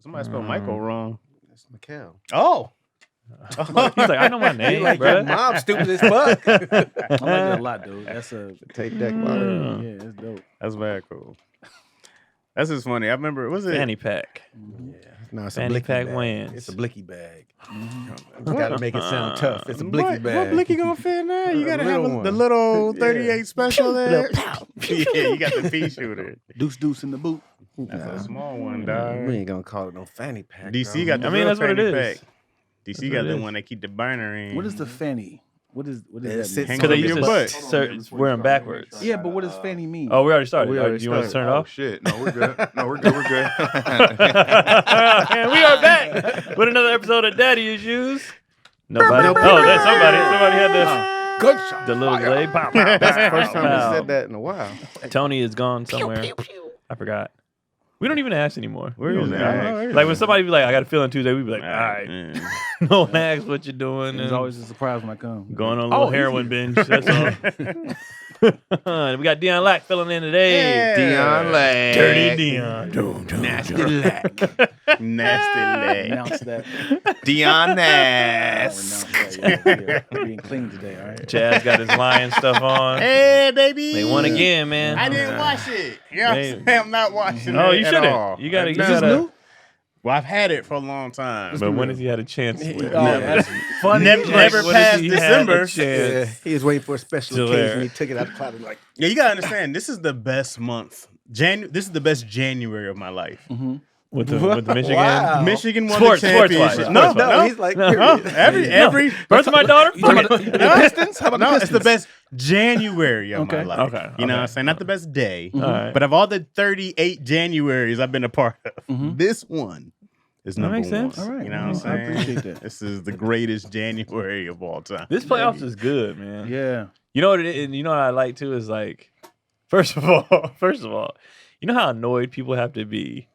Somebody spelled Michael wrong. That's Mikhail. Oh. He's like, I know my name, Like bro. your mom stupid as fuck. I like it a lot, dude. That's a Take deck Yeah. wallet. yeah, it's dope. That's very cool. That's just funny. I remember, was it? Fanny pack. Yeah. No, it's a Fanny blicky pack bag. wins. It's a blicky bag. Gotta make it sound tough. It's a blicky What bag. blicky gonna fit now? You A gotta have little one. the little 38 Yeah. special there. Pow. Yeah, you got the pea shooter. Deuce in the boot. That's a small one, We dog. ain't gonna call it no fanny pack. DC bro. got the I mean, real that's what it fanny is. pack. DC That's got what it the is. one that keep the burner in. What is the fanny? What It does sits that mean? Because they Your used to butt. wear them backwards. Yeah, but what does fanny mean? Oh, we already started. We Oh, already do you want to started. turn it Oh off? shit! No, we're good. No, we're good. We're good. And we are back with another episode of Daddy Issues. Nobody. Oh, that's somebody. Somebody had Gunshot. the little blade. Pow, pow, That's the pow, first time pow. I said that in a while. Tony is gone somewhere. I forgot. We don't even ask anymore. Where We is don't it? ask. Like when somebody be like, "I got a feeling Tuesday," we be like, "All right." Mm. No one asks what you're doing. It's and always a surprise when I come. going on a little heroin binge. That's all. We got Dion Lack filling in today. Dion Lag. Dirty Dion. Nasty Lag. Nasty leg. Announce that. Dion I'll Nas. announce that. Yeah. We're being clean today, all right? Chaz got his lion stuff on. Hey, baby. They won again, man. I didn't watch it. Yeah, Hey. I'm not watching Oh, it you at shouldn't. all. You gotta. You No. gotta. Well, I've had it for a long time. But when has he had a chance? Oh, Never. that's funny. Never What if past he had a December. chance? Yeah, he was waiting for a special Still occasion. there. He took it out of the closet and like, Yeah, you gotta understand. This is the best month. This is the best January of my life. With the Michigan. Wow. Michigan won Sports- the sports-wise. championship. Sports-wise. No, he's like, no. period. Every Birth of my daughter. the Pistons? How about the no, it's the Pistons? best January of my Okay. life. Okay, You know okay. what I'm saying? Not the best day. All right. But of all the 38 Januaries I've been a part of, this one is That number makes one. sense. All right. You know what I'm I saying? appreciate that. This is the greatest January of all time. This playoffs is good, man. Yeah. You know what? You know what I like too is like, first of all, you know how annoyed people have to be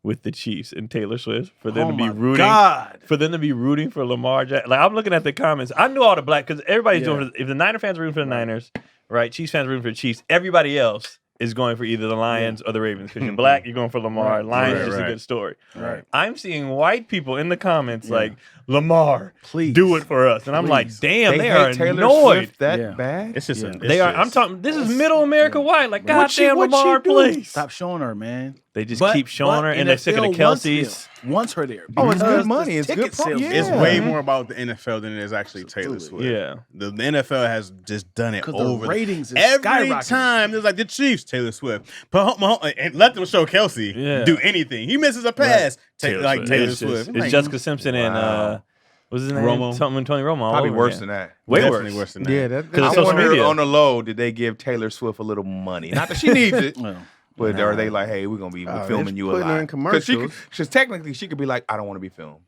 with the Chiefs and Taylor Swift for them Oh to be my rooting. God. For them to be rooting for Lamar Jackson. Like, I'm looking at the comments. I knew all the black, because everybody's doing, if the Niner fans are rooting for the Niners, right? Chiefs fans are rooting for the Chiefs. Everybody else is going for either the Lions or the Ravens. Because you're black, you're going for Lamar. Right. Lions Right, is just a right. good story. Right. I'm seeing white people in the comments like, Lamar, Please. do it for us. And I'm like, Please. damn, they hate are Taylor annoyed. Swift that Yeah. bad. It's just Yeah. a, it's They are. I'm just- talking. This is middle America white. Like, What she- goddamn, what she Lamar, do? please. Stop showing her, man. They just But- keep showing but her, and they're sick of the NFL wants Kelseys. Wants her there. Oh, it's Because good money. the It's ticket good pro- sales- yeah. It's way more about the NFL than it is actually Taylor Swift. Yeah. The NFL has just done it Because over the ratings is every skyrocketing. time. There's like the Chiefs, Taylor Swift, and let them show Kelsey Yeah. do anything. He misses a pass, Taylor like Swift. Taylor It's Swift. just- I'm It's like, Jessica Simpson and Wow. what's his name? Romo. Something Tony Romo. all Probably over worse again. than that. Way definitely worse. worse than that. yeah, that, Because I it's social wonder media. on the low, did they give Taylor Swift a little money? Not that she needs it, Well, but are they like, hey, we're gonna be Oh, filming it's you a putting her lot? in Because commercials. technically she could be like, I don't want to be filmed.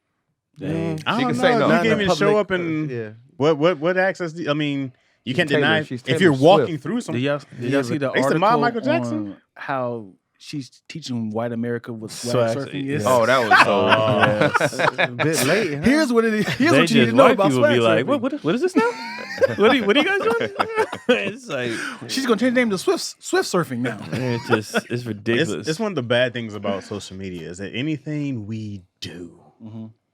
I She don't can know. say no. You Not can't in even the show public, up and yeah. what access? I mean, you She's can't Taylor- deny she's if Taylor you're walking Swift. through some. did y'all see the They used to mob article Michael Jackson? on how she's teaching white America what Swag swag surfing yeah. is? Oh, that was so. Yes. a bit late. Huh? Here's what it is. Here's They what you need just to know white about people swag be like, surfing. what is this now? what are you guys doing? It's like She's gonna change the name to Swift surfing now. it's ridiculous. It's one of the bad things about social media is that anything we do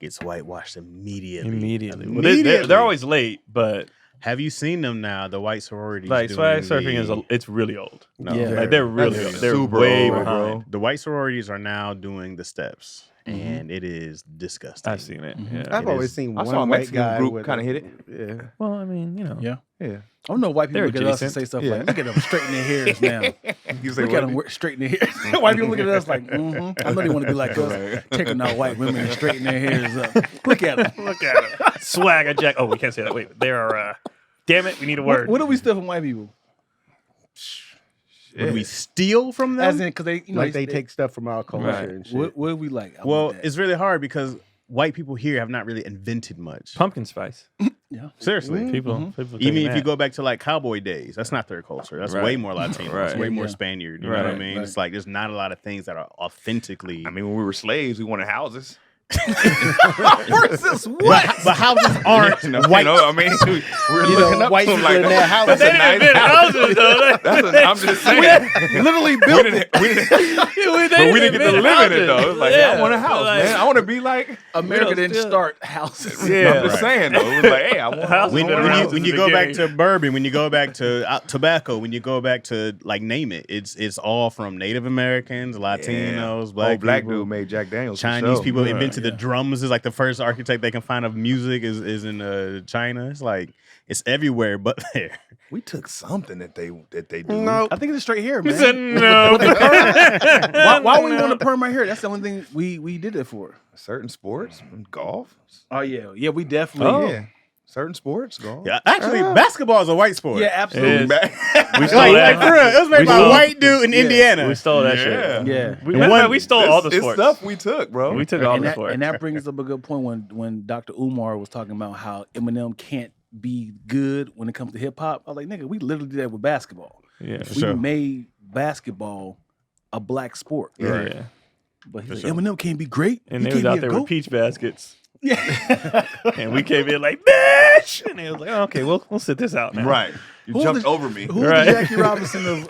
gets whitewashed immediately. immediately. Well, Immediately. they're always late, but Have you seen them now? The white sororities. like doing swag surfing the- it's really old. No, Yeah. Like they're really That's old. They're super way old, behind. The white sororities are now doing the steps, and it is disgusting. I've seen it. Yeah. I've It always is- seen I one saw a white Mexican guy group with kinda a- hit it. Yeah. Well, I mean, you know. Yeah. Yeah. I don't know why people They're look at us and adjacent. say stuff Yeah. like, look at them straighten their hairs now. You say Look at what? them straighten their hair. White people look at us like, I know they want to be like us, Right. taking out white women and straightening their hairs up. Look at them. Look at him. Swagger Jack. Oh, we can't say that. Wait, they're damn it, we need a word. What do we steal from white people? Would we steal from them? As in, because they, you know, Like they take stuff from our culture Right. and shit. What do we like? I well, want that. it's really hard because white people here have not really invented much. Pumpkin spice. yeah. Seriously. People take Even if you that. go back to like cowboy days, that's not their culture. That's Right. way more Latino. Right. It's way more Yeah. Spaniard. You know what I Right, mean? right. It's like there's not a lot of things that are authentically. I mean, when we were slaves, we wanted houses. Versus what? But houses aren't white. I mean, we're looking up white to him people like in that. that house. But they That's a didn't nice invent houses though. I'm just saying. Literally We built didn't, it. we didn't, we didn't get to live in it though. It's like, I want a house, man. I want to be like. America We didn't don't start houses. Yeah. I'm just saying though. It was like, hey, I want a house. Houses been around since When the you go back beginning. to bourbon, when you go back to tobacco, when you go back to like name it, it's all from Native Americans, Latinos, black people. dude made Jack Daniels. for Chinese sure. people invented the drums. Is like the first architect they can find of music is in China. It's like it's everywhere but there. We took something that they do. No. I think it's straight hair, He man. said no. Why we want to perm my hair? That's the only thing we did it for. Certain sports, golf. Oh yeah, we definitely. Oh. Yeah, certain sports, golf. Yeah, actually, basketball is a white sport. Yeah, It absolutely. is. We stole Like, that. for real, it was made We by a stole- white dude in Indiana. We stole that Yeah. shit. Yeah. We stole all the It's sports. stuff we took, bro. We took all And the that, sports. and that brings up a good point when Dr. Umar was talking about how Eminem can't be good when it comes to hip hop. I was like, nigga, we literally did that with basketball. Yeah. For We sure. made basketball a black sport. Yeah. But he's like, sure. Eminem can't be great. And He they was can't out be a there with goat." peach baskets. Yeah. And we came in like, bitch! And they was like, oh, okay, we'll sit this out now. Right. You Who jumped the- over me. Who was Right. the Jackie Robinson of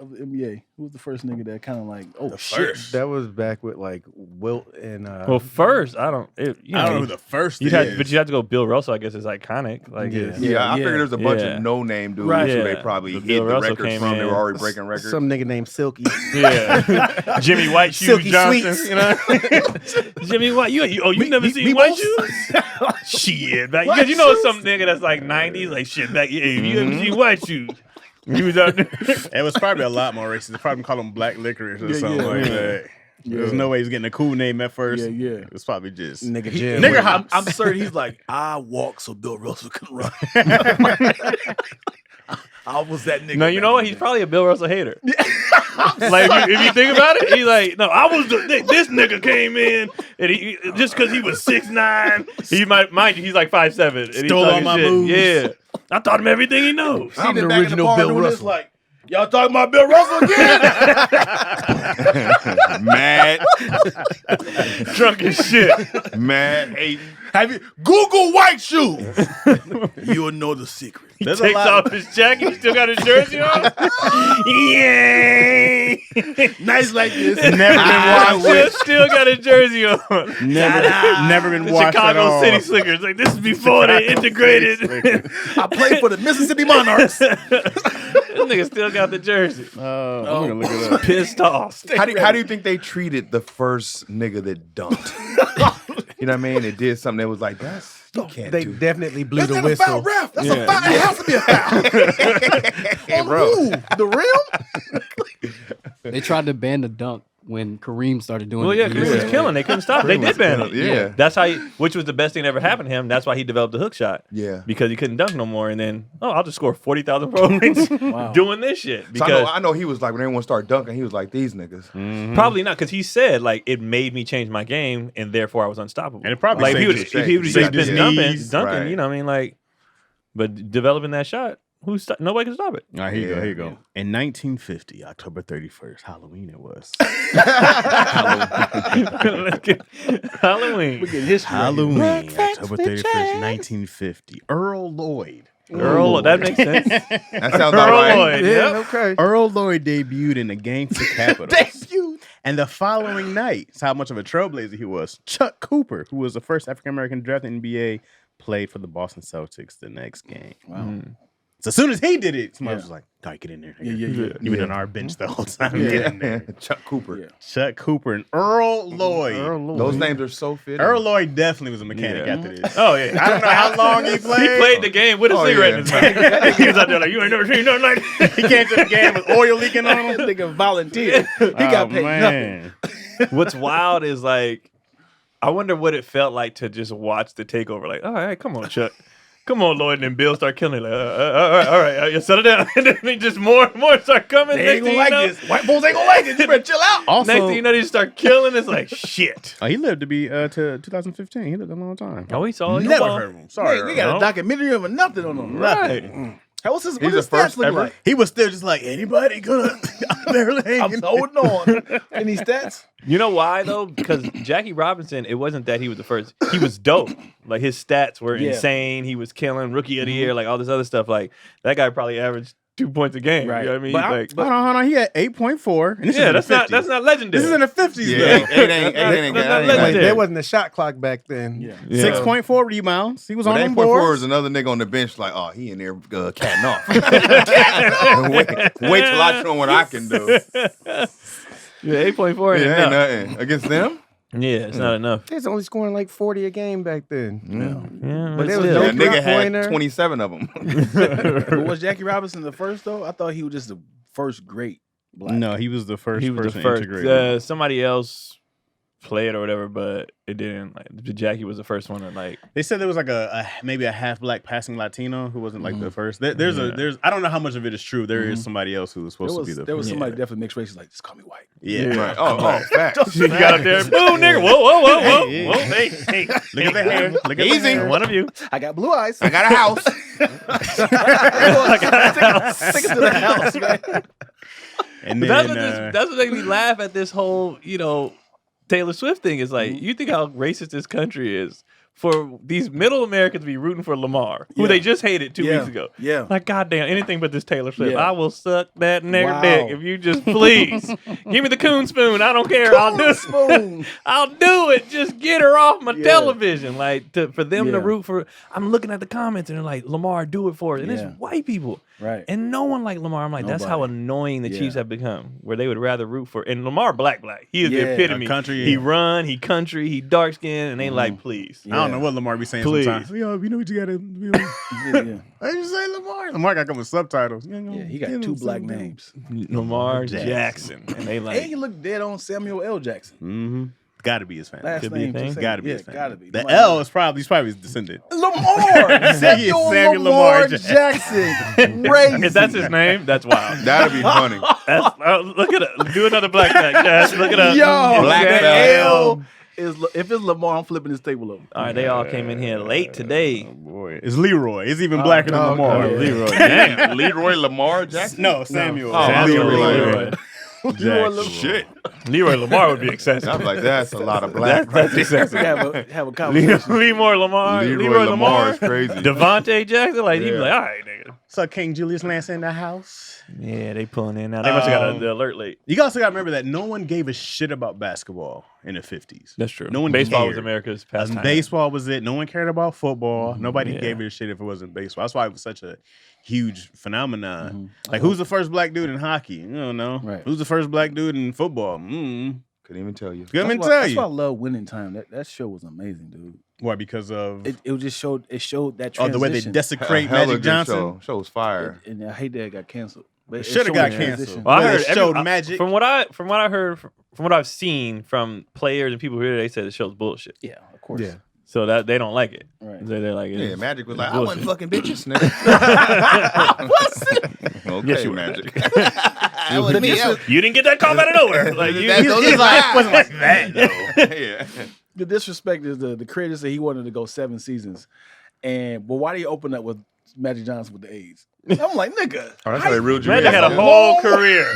the NBA? Who was the first nigga that kind of like, oh shit? That was back with like Wilt and Well, first, I don't know who the first you'd is. have, but you have to go Bill Russell, I guess, is iconic. Like, it's- Yeah, I figured there's a bunch Yeah. of no-name dudes Right. who they Yeah. probably But hit Bill the Russell records came from. They in. were already breaking records. some nigga named Silky. Yeah. Jimmy White Shoes Silky Johnson. Sweets. You know? Jimmy White. You never seen White Shoes? Shit. Back, because you know some nigga that's like 90s, like shit back. Yeah, you ever seen White Shoes? He was out there. It was probably a lot more racist. They probably call him black licorice or Yeah, something yeah. like that. There's no way he's getting a cool name at first. Yeah, yeah. It was probably just Nigga Jim. Nigga hops. I'm certain he's like, I walk so Bill Russell can run. I was that nigga. No, you know what? He's probably a Bill Russell hater. Like if you think about it, he's like, no, I was this nigga came in and he just because he was 6'9", he might mind you, he's like 5'7", and he Stole all talking my shit. moves. Yeah, I taught him everything he knows. I'm the back in the original bar Bill doing this Russell. Like, y'all talking about Bill Russell again? Mad, Drunk as shit. mad, hating. Have you Google white shoes? You'll know the secret. He There's a takes lot- off his jacket. He still got his jersey on. Yay! Nice like this. never been washed. Still got his jersey on. Never been The washed at Chicago all. City Slickers. Like this is before they integrated. This I played for the Mississippi Monarchs. nigga still got the jersey. I'm gonna look it up. Pissed off. How do you think they treated the first nigga that dunked? You know what I mean? They did something that was like, you can't They do. definitely blew That's the not a foul, whistle. ref. That's Yeah. a foul. It has to be a foul. Hey, On bro. who? The rim? They tried to ban the dunk when Kareem started doing Well, it. yeah, Kareem was killing. They couldn't stop it. They did ban him. Yeah. That's how. Which was the best thing that ever happened to him. That's why he developed the hook shot. Yeah. Because he couldn't dunk no more. And then, I'll just score 40,000 points doing this shit. So Because I know he was like, when everyone started dunking, he was like, these niggas. probably not. Because he said like it made me change my game, and therefore I was unstoppable. And it probably like saved if he would his have just his been dumping, knees. dunking, you know what I mean? Like, but developing that shot, nobody can stop it. All right, here you go. Yeah. Here you go. In 1950, October 31st, Halloween it was. Let's get Halloween. We get history. right here. Halloween, October 31st, 1950. Earl Lloyd. Earl, that makes sense. That sounds about Earl right. Lloyd. Yeah, Yep. okay. Earl Lloyd debuted in the Gangster Capitals. And the following night, that's how much of a trailblazer he was. Chuck Cooper, who was the first African American drafted in the NBA, played for the Boston Celtics the next game. Wow. So as soon as he did it, somebody was like, "All right, get in there." Yeah. You've been on our bench the whole time. Get in there. Chuck Cooper. Yeah. Chuck Cooper and Earl Lloyd. Those names are so fitting. Earl Lloyd definitely was a mechanic Yeah. after this. Oh yeah. I don't know how long he played. He played the game with a Oh, cigarette yeah. in his mouth. He was out there like, you ain't never seen nothing like He came to the game with oil leaking on him. Nigga volunteered. He got paid nothing. man. What's wild is like, I wonder what it felt like to just watch the takeover. Like, all right, come on, Chuck. Come on, Lloyd. And then Bill start killing. Like, all right, you settle down. And then they just more and more start coming. They ain't gonna like this. White folks ain't gonna like it. You better chill out. Also, Next thing you know, they just start killing. It's like, shit. he lived to be to 2015. He lived a long time. Oh, he saw it. Never heard of him. Sorry. Hey, we got No. a documentary of nothing on them. Right. What He's his the stats first look ever. like? He was still just like anybody good. I'm barely I'm hanging. holding on. Any stats? You know why though? Because Jackie Robinson, it wasn't that he was the first. He was dope. Like his stats were insane. He was killing rookie of the year, like all this other stuff. Like that guy probably averaged 2 points a game. Right. You know what I mean? But Like, Hold on. He had 8.4. And this is in that's the 50s. not legendary. This is in the 50s Yeah, though. it ain't That's not Wait, legendary. there wasn't a shot clock back then. Yeah. 6.4 rebounds. He was on But them 8.4 boards. is another nigga on the bench like, oh, he in there catting off. wait till I show him what I can do. Yeah, 8.4 ain't Yeah, enough. ain't nothing. Against them? Yeah, it's not enough. They was only scoring like 40 a game back then. Yeah, But there still. was no That nigga three-pointer. had 27 of them. But was Jackie Robinson the first though? I thought he was just the first great black. No, he was the first He was person the first. integrated. Somebody else played or whatever, but it didn't. Like Jackie was the first one to like. They said there was like maybe a half black passing Latino who wasn't like the first. There's I don't know how much of it is true. There is somebody else who was supposed to be the There was first. somebody definitely mixed race like, just call me white. Yeah. Right. Oh, facts. You got up there, boom, nigga. Whoa. Hey. Look at the hair. Look at the Easy. hair. One of you. I got blue eyes. I got a house. Take it to the house, man. And But then, that's what made me laugh at this whole, Taylor Swift thing. Is like, you think how racist this country is for these middle Americans to be rooting for Lamar, who they just hated 2 weeks ago. Yeah. Like, goddamn, anything but this Taylor Swift. Yeah. I will suck that nigger Wow. dick if you just please give me the coon spoon. I don't care. I'll do it. Spoon. I'll do it. Just get her off my Yeah. television. Like for them to Yeah. root for. I'm looking at the comments and they're like, Lamar, do it for us. And Yeah. it's white people. Right. And no one like Lamar. I'm like, that's how Nobody. annoying the Chiefs Yeah. have become, where they would rather root for. And Lamar, black. He is Yeah. the epitome. A country, He yeah. run, he country, he dark skin, and they like, please. I don't know what Lamar be saying Please. sometimes. Yo, you know what you gotta do. Yeah. I just say Lamar. Lamar got come with subtitles. Yeah, he got two black names. Lamar Jackson. And they like, And he looked dead on Samuel L. Jackson. Mm-hmm. Gotta be his family. Last Could be a name. thing. just Gotta be yeah, his family. gotta be. The Might L be. is probably his descendant. Lamar. Samuel Lamar Lamar Jackson. Crazy. if that's his name, that's wild. That'd be funny. That's, look at it. Do another black fact, Chaz. Look it up. Yo, Black the belt. L is if it's Lamar, I'm flipping this table over. All right, they all came in here late today. Oh boy, it's Leroy. It's even blacker than Lamar. okay. Leroy. Damn. Leroy Lamar Jackson? No, Samuel. Oh, Samuel Leroy. Jackson. Shit. Leroy Lamar would be excessive. I was like, that's a lot of black. That's excessive. Have a conversation. Leroy Lamar. Leroy Lamar is crazy. Devontae Jackson. Like, he'd be like, all right, nigga. So King Julius Lance in the house. Yeah, they pulling in now. They must have got the alert late. You also got to remember that no one gave a shit about basketball in the 50s. That's true. No one Baseball cared. was America's pastime. Baseball was it. No one cared about football. Nobody gave it a shit if it wasn't baseball. That's why it was such a huge phenomenon. Like, who's the first black dude in hockey? You don't know. Right. Who's the first black dude in football? Couldn't Couldn't even tell you. even tell That's why I you. love Winning Time. That show was amazing, dude. Why? Because of It just showed that transition. the way they desecrate Hella Magic good Johnson. Show. Show's fire. And I hate that it got canceled. But It should have got showed the canceled. transition. Well, I Where heard they showed Magic. From what I heard, from what I've seen from players and people here, they said the show's bullshit. Yeah, of course. Yeah. So that they don't like it. Right. They're like, Yeah, Magic was like, I bullshit. wasn't fucking bitches, nigga. Okay, Yes, you were. Magic. That was me. You didn't get that call out of nowhere. Like you, He's like, it wasn't like that though. Yeah. The disrespect is the creator said he wanted to go 7 seasons. But why do you open up with Magic Johnson with the AIDS? I'm like, nigga. Oh, that's how they reeled you Magic in. had a Yeah. whole career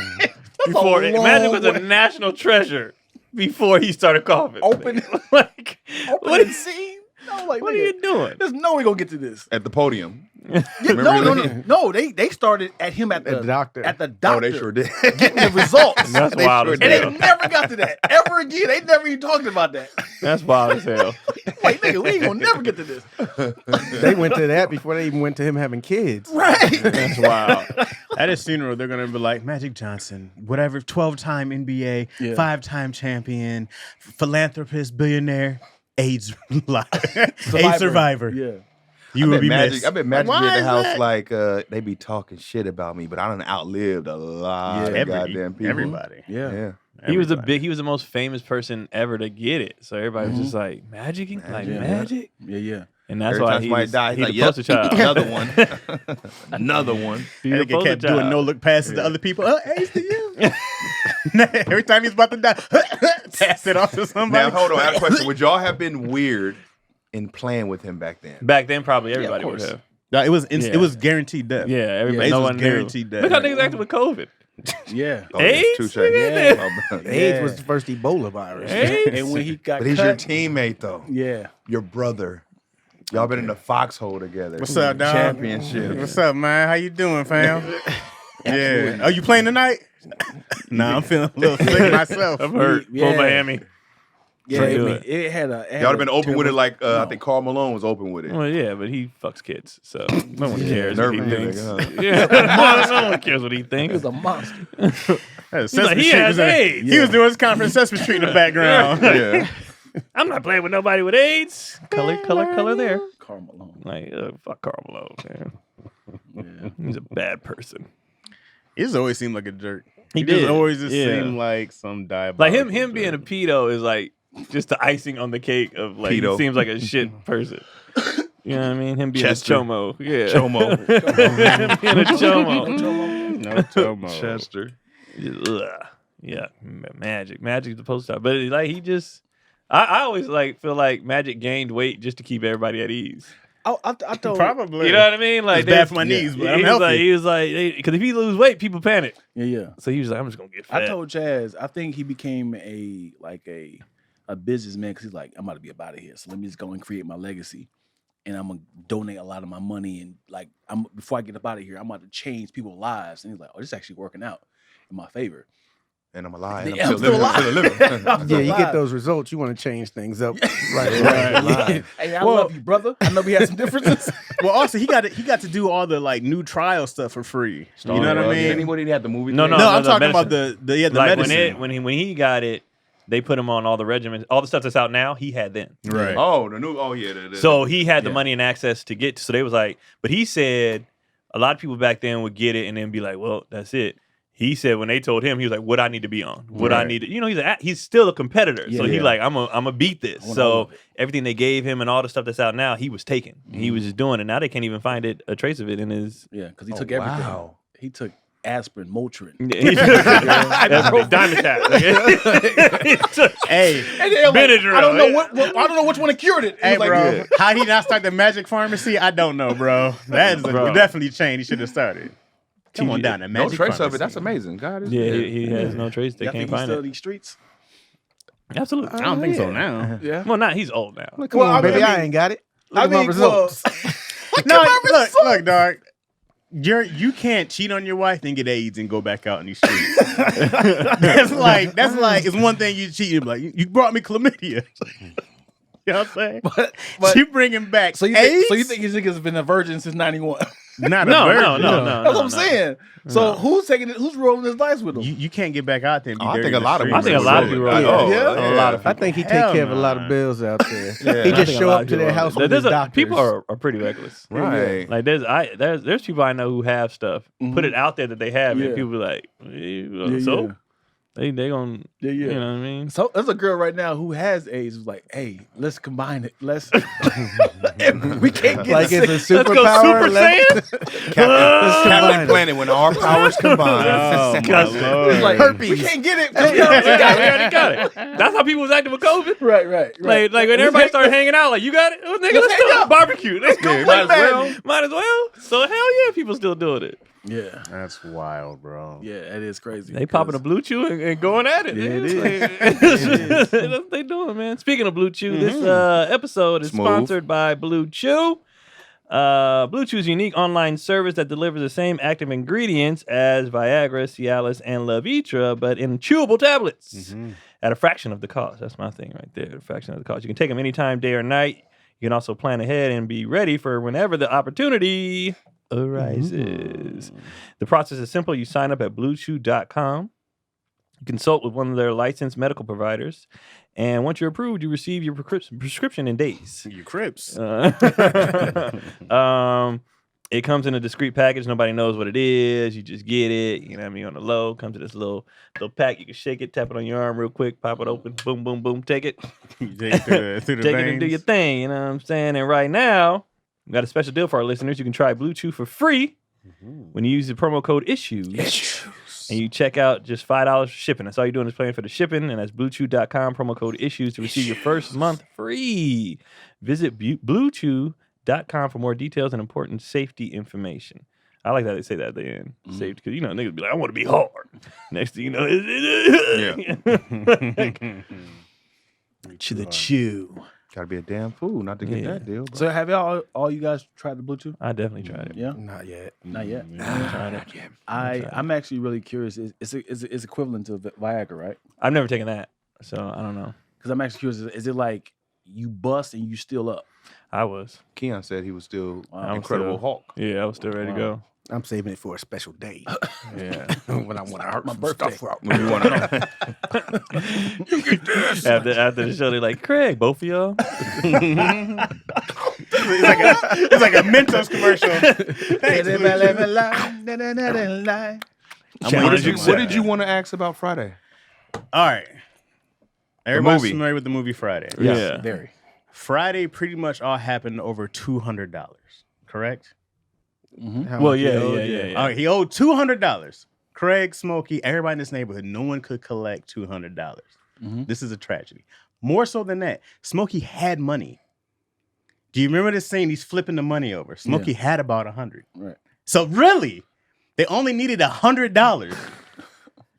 before. a long Magic was a way. national treasure before he started coughing. Open like, Open the scene. I'm like, what are nigga, you doing? there's no way gonna get to this. At the podium. Yeah, Remember no. They started at him at the doctor. At the Oh, doctor. they sure did. Getting the results. That's They wild sure as And they hell. never got to that ever again. They never even talked about that. That's wild as hell. Like, nigga, we ain't gonna never get to this. They went to that before they even went to him having kids. Right. That's wild. At his funeral, they're gonna be like Magic Johnson, whatever, 12-time NBA, Yeah. 5-time champion, philanthropist, billionaire, AIDS survivor. Yeah. You will be missed. I bet Magic Why be at the is house that? like they be talking shit about me, but I done outlived a lot of goddamn people. Everybody. Yeah. Yeah. He was he was the most famous person ever to get it. So everybody was just like, Magic? Like, Yeah. Magic? Yeah. And that's Every why time somebody died, he's he's the like, poster child. another one. Another one. He's And the they poster kept doing child. no-look passes to other people. AIDS to you. Every time he's about to die, pass it off to somebody. Now, hold on. I have a question. Would y'all have been weird in playing with him back then? Back then, probably everybody would course. have. No, it was guaranteed death. Yeah, everybody. AIDS No was one knew. guaranteed death. Look how niggas acting with COVID. Yeah. Oh, AIDS? Touche. Yeah. AIDS was the first Ebola virus. AIDS? And when he got But he's your cut, teammate, though. yeah. Your brother. Y'all been in the foxhole together. What's up, dog? Championship. What's up, man? How you doing, fam? Yeah. Oh, you playing tonight? Nah, I'm feeling a little sick myself. I'm hurt. Yeah. Pull Miami. Yeah, Do it had a. Y'all have been open with it like I think Karl Malone was open with it. Well, yeah, but he fucks kids, so no one cares what he Nervous thinks. nigga, huh? Yeah, no one cares what he He thinks. was a monster. Sesame he Street has was in- AIDS. He was doing his conference Sesame Street in the background. Yeah. I'm not playing with nobody with AIDS. Color there. Karl Malone. Like, fuck Karl Malone, man. Yeah. He's a bad person. He just always seemed like a jerk. He just did. always just Yeah. seemed like some diabolical. Like him being a pedo is like just the icing on the cake of like Pedo. he seems like a shit person. You know what I mean? Him being Chester. a chomo. Yeah. Chomo. Him being a chomo. No Tomo. Chester. Ugh. Yeah. Magic's the post star. But like he just I always like feel like Magic gained weight just to keep everybody at ease. I told Probably. You know what I mean? Like It's bad for my knees, but I'm healthy. He was like, because if he lose weight, people panic. Yeah. So he was like, I'm just gonna get fat. I told Chaz, I think he became a businessman because he's like, I'm about to be out of here. So let me just go and create my legacy. And I'm gonna donate a lot of my money. And like before I get up out of here, I'm about to change people's lives. And he's like, oh, this is actually working out in my favor. And I'm alive. Yeah, I'm still living. Yeah, you get those results, you want to change things up. Right. Hey, I love you, brother. I know we had some differences. Well, also he got to do all the like new trial stuff for free. You know what I mean? Anybody that had the movie? No, thing? No, I'm the talking medicine. about the like medicine. when he got it, they put him on all the regimens, all the stuff that's out now. He had then. Right. Oh, the new. Oh, yeah. So he had the Yeah. money and access to get. So they was like, but he said a lot of people back then would get it and then be like, well, that's it. He said when they told him, he was like, "What I need to be on? What I Right. need to, he's still a competitor. So Yeah. he like, I'm a beat this. I want all So of it. everything they gave him and all the stuff that's out now, he was taking. He was just doing it. Now they can't even find a trace of it in his. Yeah, because he took everything. wow. He took aspirin, Motrin. He took, that's a big diamond tap. He took Hey, Benadryl. I don't know I don't know which one cured it. It hey, was like, bro. yeah. How he not start the magic pharmacy? I don't know, bro. That is Bro. definitely change. He should have started. Come on down to No magic trace of pharmacy. it. That's amazing. God is Yeah, good. he has no trace. They Y'all can't think he's find still in it. these streets? Absolutely. I don't think so now. Yeah. Well, not he's old now. Come Well, on, I mean- baby, I ain't got it. Look at my results. No, look, dog. You can't cheat on your wife and get AIDS and go back out in these streets. that's like it's one thing you cheat. You're like you brought me chlamydia. You know what I'm saying? But you bring him back. so you AIDS? think his nigga's been a virgin since '91? Not a No, virgin. no. That's what I'm saying. So who's taking it? Who's rolling his dice with him? You can't get back out there and be Oh, I dirty think a in the lot of streets. I think a lot of people roll. Oh, Yeah? A lot of I think he take Hell care of a lot nah. of bills out there. Yeah. He I just think a show lot up of to their people house roll. with his doctors. People are pretty reckless. Right. Like there's people I know who have stuff, put it out there that they have, Yeah. and people be like, Yeah, so yeah. they gonna, Yeah, yeah. you know what I mean? So there's a girl right now who has AIDS who's like, hey, let's combine it. Let's we can't get Like sick. it's a Let's go superpower. Super Saiyan. Captain Planet when our powers combine. Oh, my disgusting. Lord. It's like, herpes. we can't get it. We already got it. That's how people was acting with COVID. right. Like when everybody started hanging out, like you got it, oh, nigga, let's hang do out. a barbecue. Let's go Yeah, play might as Madden. Might as well. So hell yeah, people still doing it. Yeah. That's wild, bro. Yeah, it is crazy. They popping a Blue Chew and going at it. Yeah, it is. That's what they doing, man. Speaking of Blue Chew, this episode is Smooth. sponsored by Blue Chew. Blue Chew is a unique online service that delivers the same active ingredients as Viagra, Cialis, and Levitra, but in chewable tablets at a fraction of the cost. That's my thing right there, a fraction of the cost. You can take them anytime, day or night. You can also plan ahead and be ready for whenever the opportunity arises. The process is simple. You sign up at bluechew.com. You consult with one of their licensed medical providers. And once you're approved, you receive your prescription in days. You Crips. It comes in a discreet package. Nobody knows what it is. You just get it. You know what I mean? On the low, comes in this little pack. You can shake it, tap it on your arm real quick, pop it open, boom, boom, boom, take it. You take it through the Take it and do veins. your thing. You know what I'm saying? And right now, we got a special deal for our listeners. You can try Blue Chew for free when you use the promo code ISSUES. And you check out just $5 for shipping. That's all you're doing is paying for the shipping. And that's bluechew.com, promo code ISSUES to receive your first month free. Visit bluechew.com PEEPS.com for more details and important safety information. I like that they say that at the end. Safety, because you know niggas be like, I want to be hard. Next thing you know, To the chew. Gotta be a damn fool not to get that deal. Bro. So have y'all all you guys tried the Bluetooth? I definitely tried it. Yeah, Not yet. not yet. Tried it. I'm actually really curious. It's equivalent to Viagra, right? I've never taken that, so I don't know. Because I'm actually curious. Is it like you bust and you still up? I was. Keon said he was still I'm Incredible still- Hulk. Yeah, I was still ready to go. I'm saving it for a special day. Yeah. when I want to hurt My some birthday. stuff out. When you wanna- After the show, they're like, Craig, both of y'all. It's like a Mentos commercial. Thanks, What did you want to ask about Friday? All right. Everybody's movie. familiar with the movie Friday. Yeah. Very. Friday pretty much all happened over $200. Correct? Well, yeah. All right, he owed $200. Craig, Smokey, everybody in this neighborhood, no one could collect $200. This is a tragedy. More so than that, Smokey had money. Do you remember this scene? He's flipping the money over. Smokey had about 100. Right. So really, they only needed $100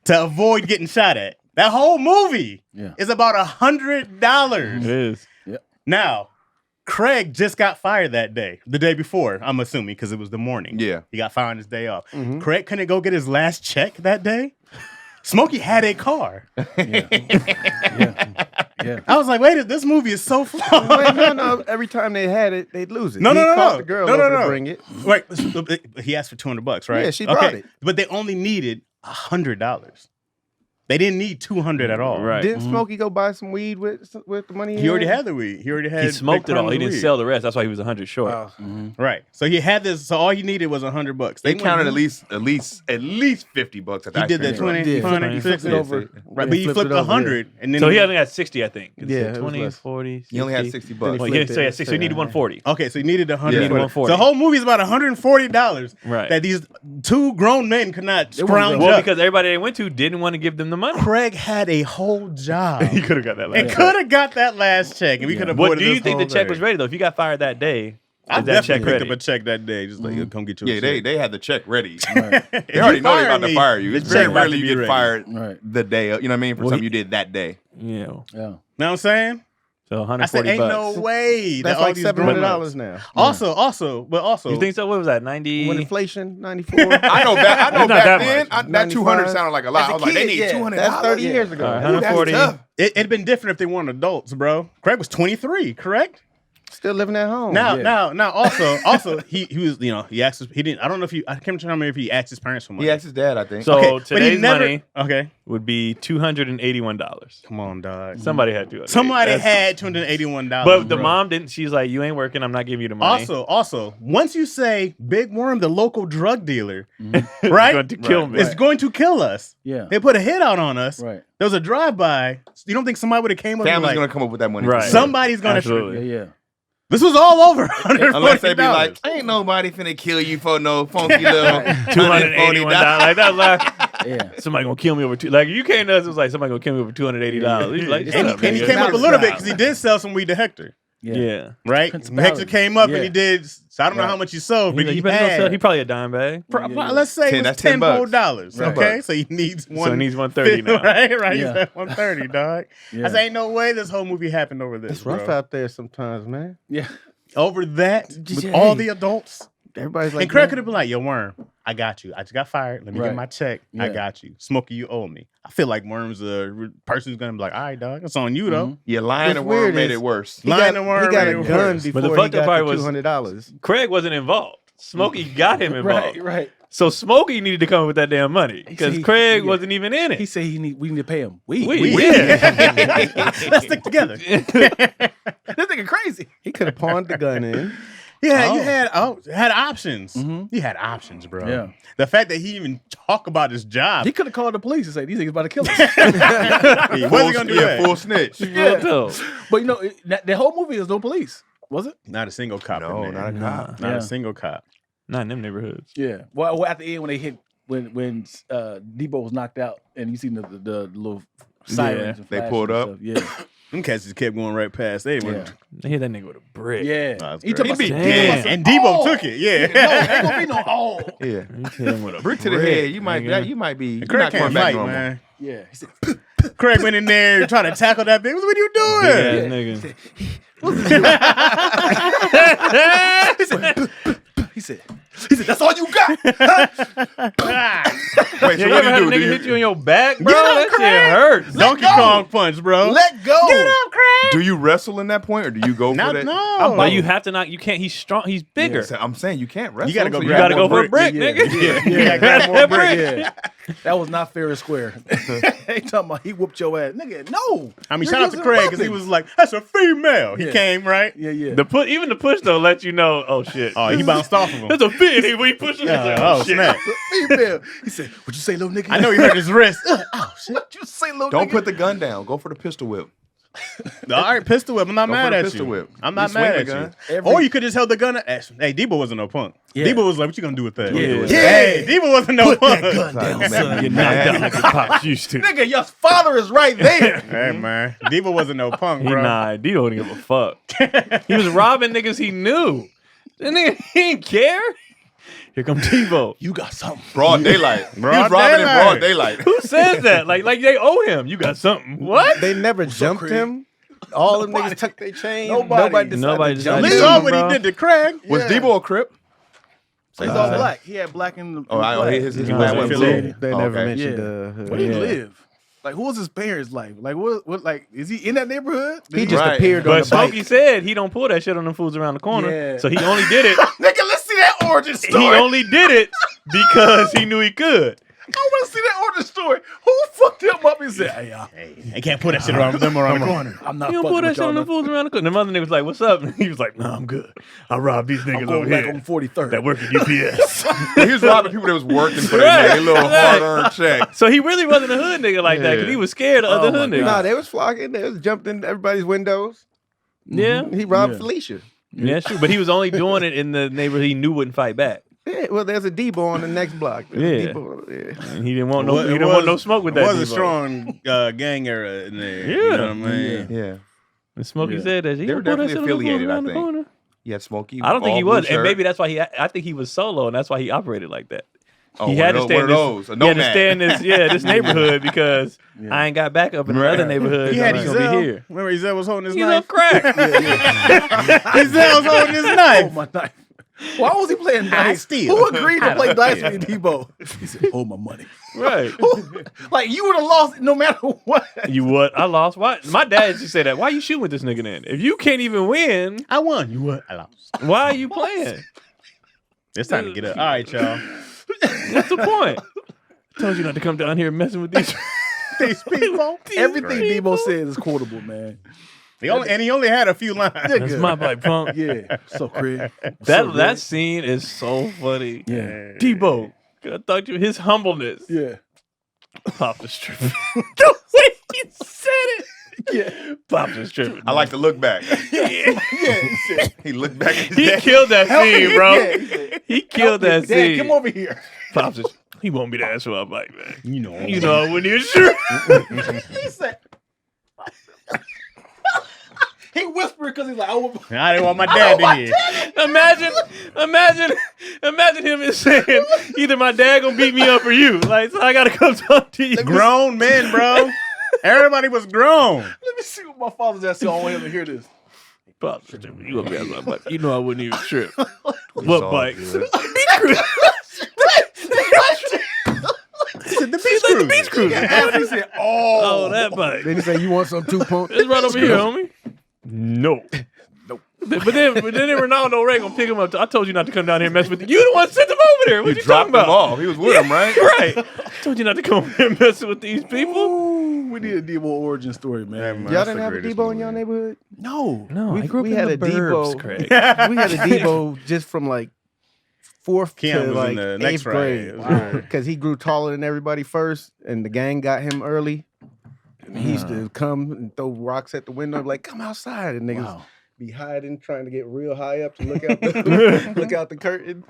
to avoid getting shot at. That whole movie is about $100. It is. Now, Craig just got fired that day, the day before, I'm assuming, because it was the morning. Yeah. He got fired on his day off. Craig couldn't go get his last check that day. Smokey had a car. Yeah. I was like, wait, this movie is so flawed. Wait, no. Every time they had it, they'd lose it. No. He called the girl over to bring it. Wait, he asked for $200, right? Yeah, she brought it. But they only needed $100. They didn't need $200 at all. Right. Didn't Smokey go buy some weed with the money? He already had the weed. He already had. He smoked big it all. He quantities of didn't weed. sell the rest. That's why he was 100 short. Right. So he had this. So all he needed was $100. They counted at least $50 at the He did ice that cream 20, Yeah. 100, He 50 flipped it over. Right, but he Flipped flipped it over, 100, and then So he only had 60, I think. Yeah, it was 20, less. 40, He only had 60. $60. Then Well, he he flipped so he it. had 60, so he needed 140. Okay, so he needed Yeah. 140. 140. So the whole movie is about $140 Right. that these two grown men could not scrounge Well, up. because everybody they went to didn't want to give them the money. Craig had a whole job. He could have got that and last check. could have got that last check, and we could have avoided What do you this think the whole check thing. was ready though? If you got fired that day, I is that check definitely picked ready? up a check that day, just like, come get your Yeah, check. they had the check ready. If They already you know they're fire about to me, fire you. the It's check very about rarely to you be get ready. fired Right. the day. You know what I mean? For Well, something you did that day. Yeah. Yeah. Know what I'm saying? So I said, 140 ain't bucks. no way. That's that all like these grown $700 ups- now. Also, You think so? What was that? 90? When inflation, 94. I know back. I know It's not back that then. much. That 200 95. sounded like a lot. I was like, they need $200. That's 30 years ago. All right, Ooh, that's 140. tough. It'd been different if they weren't adults, bro. Craig was 23, correct? Still living at home. Now, also, he was, he asked he didn't. I don't know if I can't remember if he asked his parents for money. He asked his dad, I think. So Okay, but he today's never- money Okay, would be $281. come on, dog. Somebody had to. Somebody had $281. But the bro. mom didn't. She's like, you ain't working. I'm not giving you the money. Also, once you say Big Worm, the local drug dealer, right, Going to kill me. it's going to kill us. Yeah. They put a hit out on us. Right. There was a drive-by. You don't think somebody would have came up and Family's like, going to come up with that money. Right. somebody's going to. Absolutely. Yeah. This was all over. $140. Unless they be like, ain't nobody finna kill you for no funky little $281. Like that's like Yeah. somebody gonna kill me over like you came to us. It was like somebody gonna kill me over $280. He's like, And he came up a little bit because he did sell some weed to Hector, Yeah. right? Principality. Hector came up and Yeah. he did. So I don't know how much he sold, but He, he better go sell. had. He probably a dime bag. Let's say it was That's $10. $10. Right. Okay, so he needs one. So he needs 130 now. right. He's Yeah. at 130, dog. Yeah. I said, ain't no way this whole movie happened over this. It's rough bro. out there sometimes, man. Yeah. Over that with Yeah. all the adults. Everybody's like, And Craig man, could have been like, yo, Worm, I got you. I just got fired. Let me Right. get my check. I Yeah. got you. Smokey, you owe me. I feel like Worm's a person who's going to be like, all right, dog, it's on you, though. Yeah, lying What's and worm weird made is- it worse. he Lying got, and Worm he got made a it gun worse. before But the he fucked up got part the was- $200. Craig wasn't involved. Smokey got him involved. Right. So Smokey needed to come up with that damn money because He- Craig yeah. wasn't even in He it. said we need to pay him. We Yeah. Let's stick together. This nigga crazy. He could have pawned the gun in. Yeah, Oh. you had options. You had options, bro. Yeah. The fact that he even talked about his job. He could have called the police and said these niggas about to kill us. He wasn't going to do that. Full snitch. Real talk. But the whole movie is no police, was it? Not a single cop No, in there. not a cop. Not Yeah. a single cop. Not in them neighborhoods. Yeah. Well, at the end when they hit when Debo was knocked out and you seen the little sirens. Yeah. and They flashes pulled and up. stuff. Yeah. Them cats just kept going right past. They went. They hit that nigga with a brick. Yeah. That's He great. talking about Damn. And Debo took it. Yeah. No, ain't gonna be no oh. Yeah. He hit him with a Brick to the head. You might be. You're Craig not going can't back fight, normal. man. Yeah. He said, Craig went in there trying to tackle that bitch. What are you doing? Yeah, nigga. he said, that's all you got. Wait, Yeah, so you what ever had a do nigga you hit you in your back, bro? Get up, That shit Craig. hurts. Donkey Kong punch, bro. Let go. Get up, Craig. do you wrestle in that point, or do you go for Not that? no. But you have to not. You can't. He's strong. He's bigger. Yeah, I'm saying you can't wrestle. You gotta go so You grab gotta go more for a brick, bricks. nigga. Yeah, grab more bricks. Yeah. That was not fair and square. They talking about he whooped your ass. Nigga, no. I mean, You're shout out to using Craig because he weapons. was like, "That's a female." He Yeah. came right. Yeah, yeah. Even the push though let you know. Oh shit. Oh, he bounced off of him. That's a fit. When he pushed him, Yeah, he's like, oh shit. snap! Female. He said, what you say, little nigga? I know he hurt his wrist. Oh shit! What you say, little Don't nigga? put the gun down. Go for the pistol whip. All right, pistol whip. I'm not Go mad for the at pistol you. whip. I'm You not swing mad the at gun. you. Or you could just held the gun. Hey, Debo wasn't no punk. Yeah. Debo was like, "What you gonna do with that?" Yeah. Hey, Debo wasn't no Put that punk. gun down, son. Get knocked out like a pops used to. Nigga, your father is right there. Hey man, Debo wasn't no punk, He bro. Dito didn't give a fuck. He was robbing niggas he knew. That nigga he didn't care. Here come Tebow. You got something. Broad daylight. He Broad was robbing in daylight. broad daylight. Who says that? Like they owe him. You got something. What? They never jumped Craig? him. All them niggas tucked their chain. Nobody decided Nobody to jump decided You to him. saw what he did to Craig. Was Debo a Crip? He's all black. He had black in the. His He black was went affiliated. blue. They never Okay. mentioned Yeah. the hood. Where did he Yeah. live? Like, who was his parents' life? Like, what? Like, is he in that neighborhood? He just Right. appeared on But the bike. Smokey said he don't pull that shit on them fools around the corner. Yeah. So he only did it. Nigga, let's see that origin He story. only did it because he knew he could. I want to see that origin story. Who fucked him up and said, "Hey, Hey, they can't put that shit around them around the corner. I'm not You don't fucking pull that with shit y'all. on them nothing. fools around the corner. The mother nigga was like, "What's up?" And he was like, "No, I'm good. I robbed these I'm niggas going over back here on 43rd. that work at UPS." He was robbing people that was working for Right. their little Right. hard-earned check. So he really wasn't a hood nigga like that because he was scared of other Oh hood my niggas. Nah, they was flocking. They was jumped in everybody's windows. Yeah, He robbed Yeah. Felicia. yeah, true. But he was only doing it in the neighborhood he knew wouldn't fight back. Yeah, well, there's a Debo on the next block. There's a Yeah. Debo, yeah. And he didn't want no. Well, He it didn't want was- no smoke with It that. was a Debo. strong gang era in there. Yeah. You know what I mean? Yeah. And Smokey Yeah. said that he They were don't pull that definitely shit on them fools affiliated, I around the think. corner. Yeah, Smokey. I don't think all he blue was, and shirt. maybe that's why I think he was solo, and that's why he operated like that. Oh, He one had of to those- stay in one of this. those, a He had to nomad. stay in this neighborhood because I ain't got backup in the other neighborhood. He had so I'm gonna be Ezel. here. Remember Ezel was holding his He's on knife? crack. Ezel was holding his Oh, knife. my knife. Why was he playing I dice? steal. Who agreed to play dice with Debo? He said, hold my money. Right. Like, you would have lost no matter what. You what? I lost. Why? My dad used to say that. Why you shooting with this nigga then? If you can't even win, I won. You what? I lost. why are you playing? It's time to get up. All right, y'all. What's the point? I told you not to come down here messing with these. These people. Everything Debo said is quotable, man. He only had a few lines. That's my bike, punk. Yeah. So, Craig. That scene is so funny. Yeah. Debo, I thought you his humbleness. Yeah. Pop the strip. The way he said it. Yeah. Pop the strip. I like to look back. Yeah. He said, He looked back at his He dad. killed that help me. scene, bro. Yeah, he said, He killed that Dad, scene. come over here. Pops is, he won't be the ass for my bike, man. You know. I wouldn't even sure. He said, he whispered because he's like, I didn't want my dad to hear. Imagine him saying, either my dad gonna beat me up or you. Like, so I gotta come talk to you. Grown men, bro. Everybody was grown. let me see what my father's at. So I don't want him to hear this. Pops, you gonna be on my bike. You know I wouldn't even trip. It's What all bike? good. The beach cruise. He said, Oh, that bike. Then he said, "You want some too, punk?" It's right over here, homie. No. But then Ronaldo Ray gonna pick him up. I told you not to come down here and mess with you. You the one sent him over there. What You you talking dropped him about? off. He was with him, right? Right. I told you not to come over here and mess with these people. Ooh, we need a Debo origin story, man. Y'all didn't have a Debo in y'all neighborhood? No. No, We had a Debo. Craig. We had a Debo just from like fourth Keon to was like in the next eighth grade ride. because he grew taller than everybody first, and the gang got him early. And he used to come and throw rocks at the window, like, "Come outside," and niggas Wow. be hiding, trying to get real high up to look out the, look out the curtain.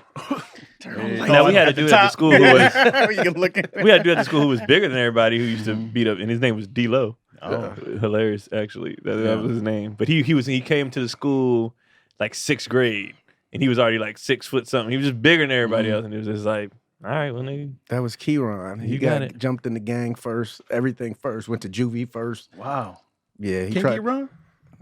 Now we had to do it at the school who was You can look at we had to do it at the school who was bigger than everybody who used to beat up, and his name was D-Lo. Oh. Hilarious, actually. That was his name. But he came to the school like 6th grade, and he was already like 6 foot something. He was just bigger than everybody else, and he was just like, all right, well, nigga. That was Keon. He You got it. jumped in the gang first, everything first. Went to juvie first. Wow. Yeah, he Can tried. he run?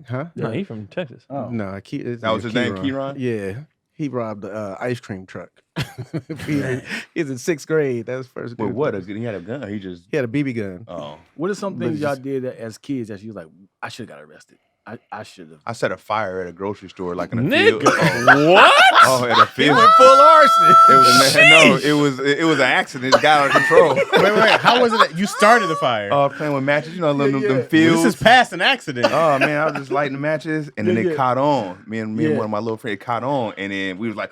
Huh? No, he from Texas. Oh. No, That was his name, Keon? Yeah. He robbed the ice cream truck. He's in 6th grade. That was first. Wait, what? He had a gun? Or he just. He had a BB gun. Oh. What are some But things y'all just- did as kids that you was like, I should have got arrested? I should have. I set a fire at a grocery store, like in a Nigga. field. Oh, What? oh, at a field. full arson. It was an accident. It got out of control. Wait. How was it that you started the fire? Playing with matches, you know, them Well, fields. this is past an accident. Oh man, I was just lighting the matches, and then Yeah, it yeah. caught on. Me and Yeah. one of my little friends caught on, and then we was like,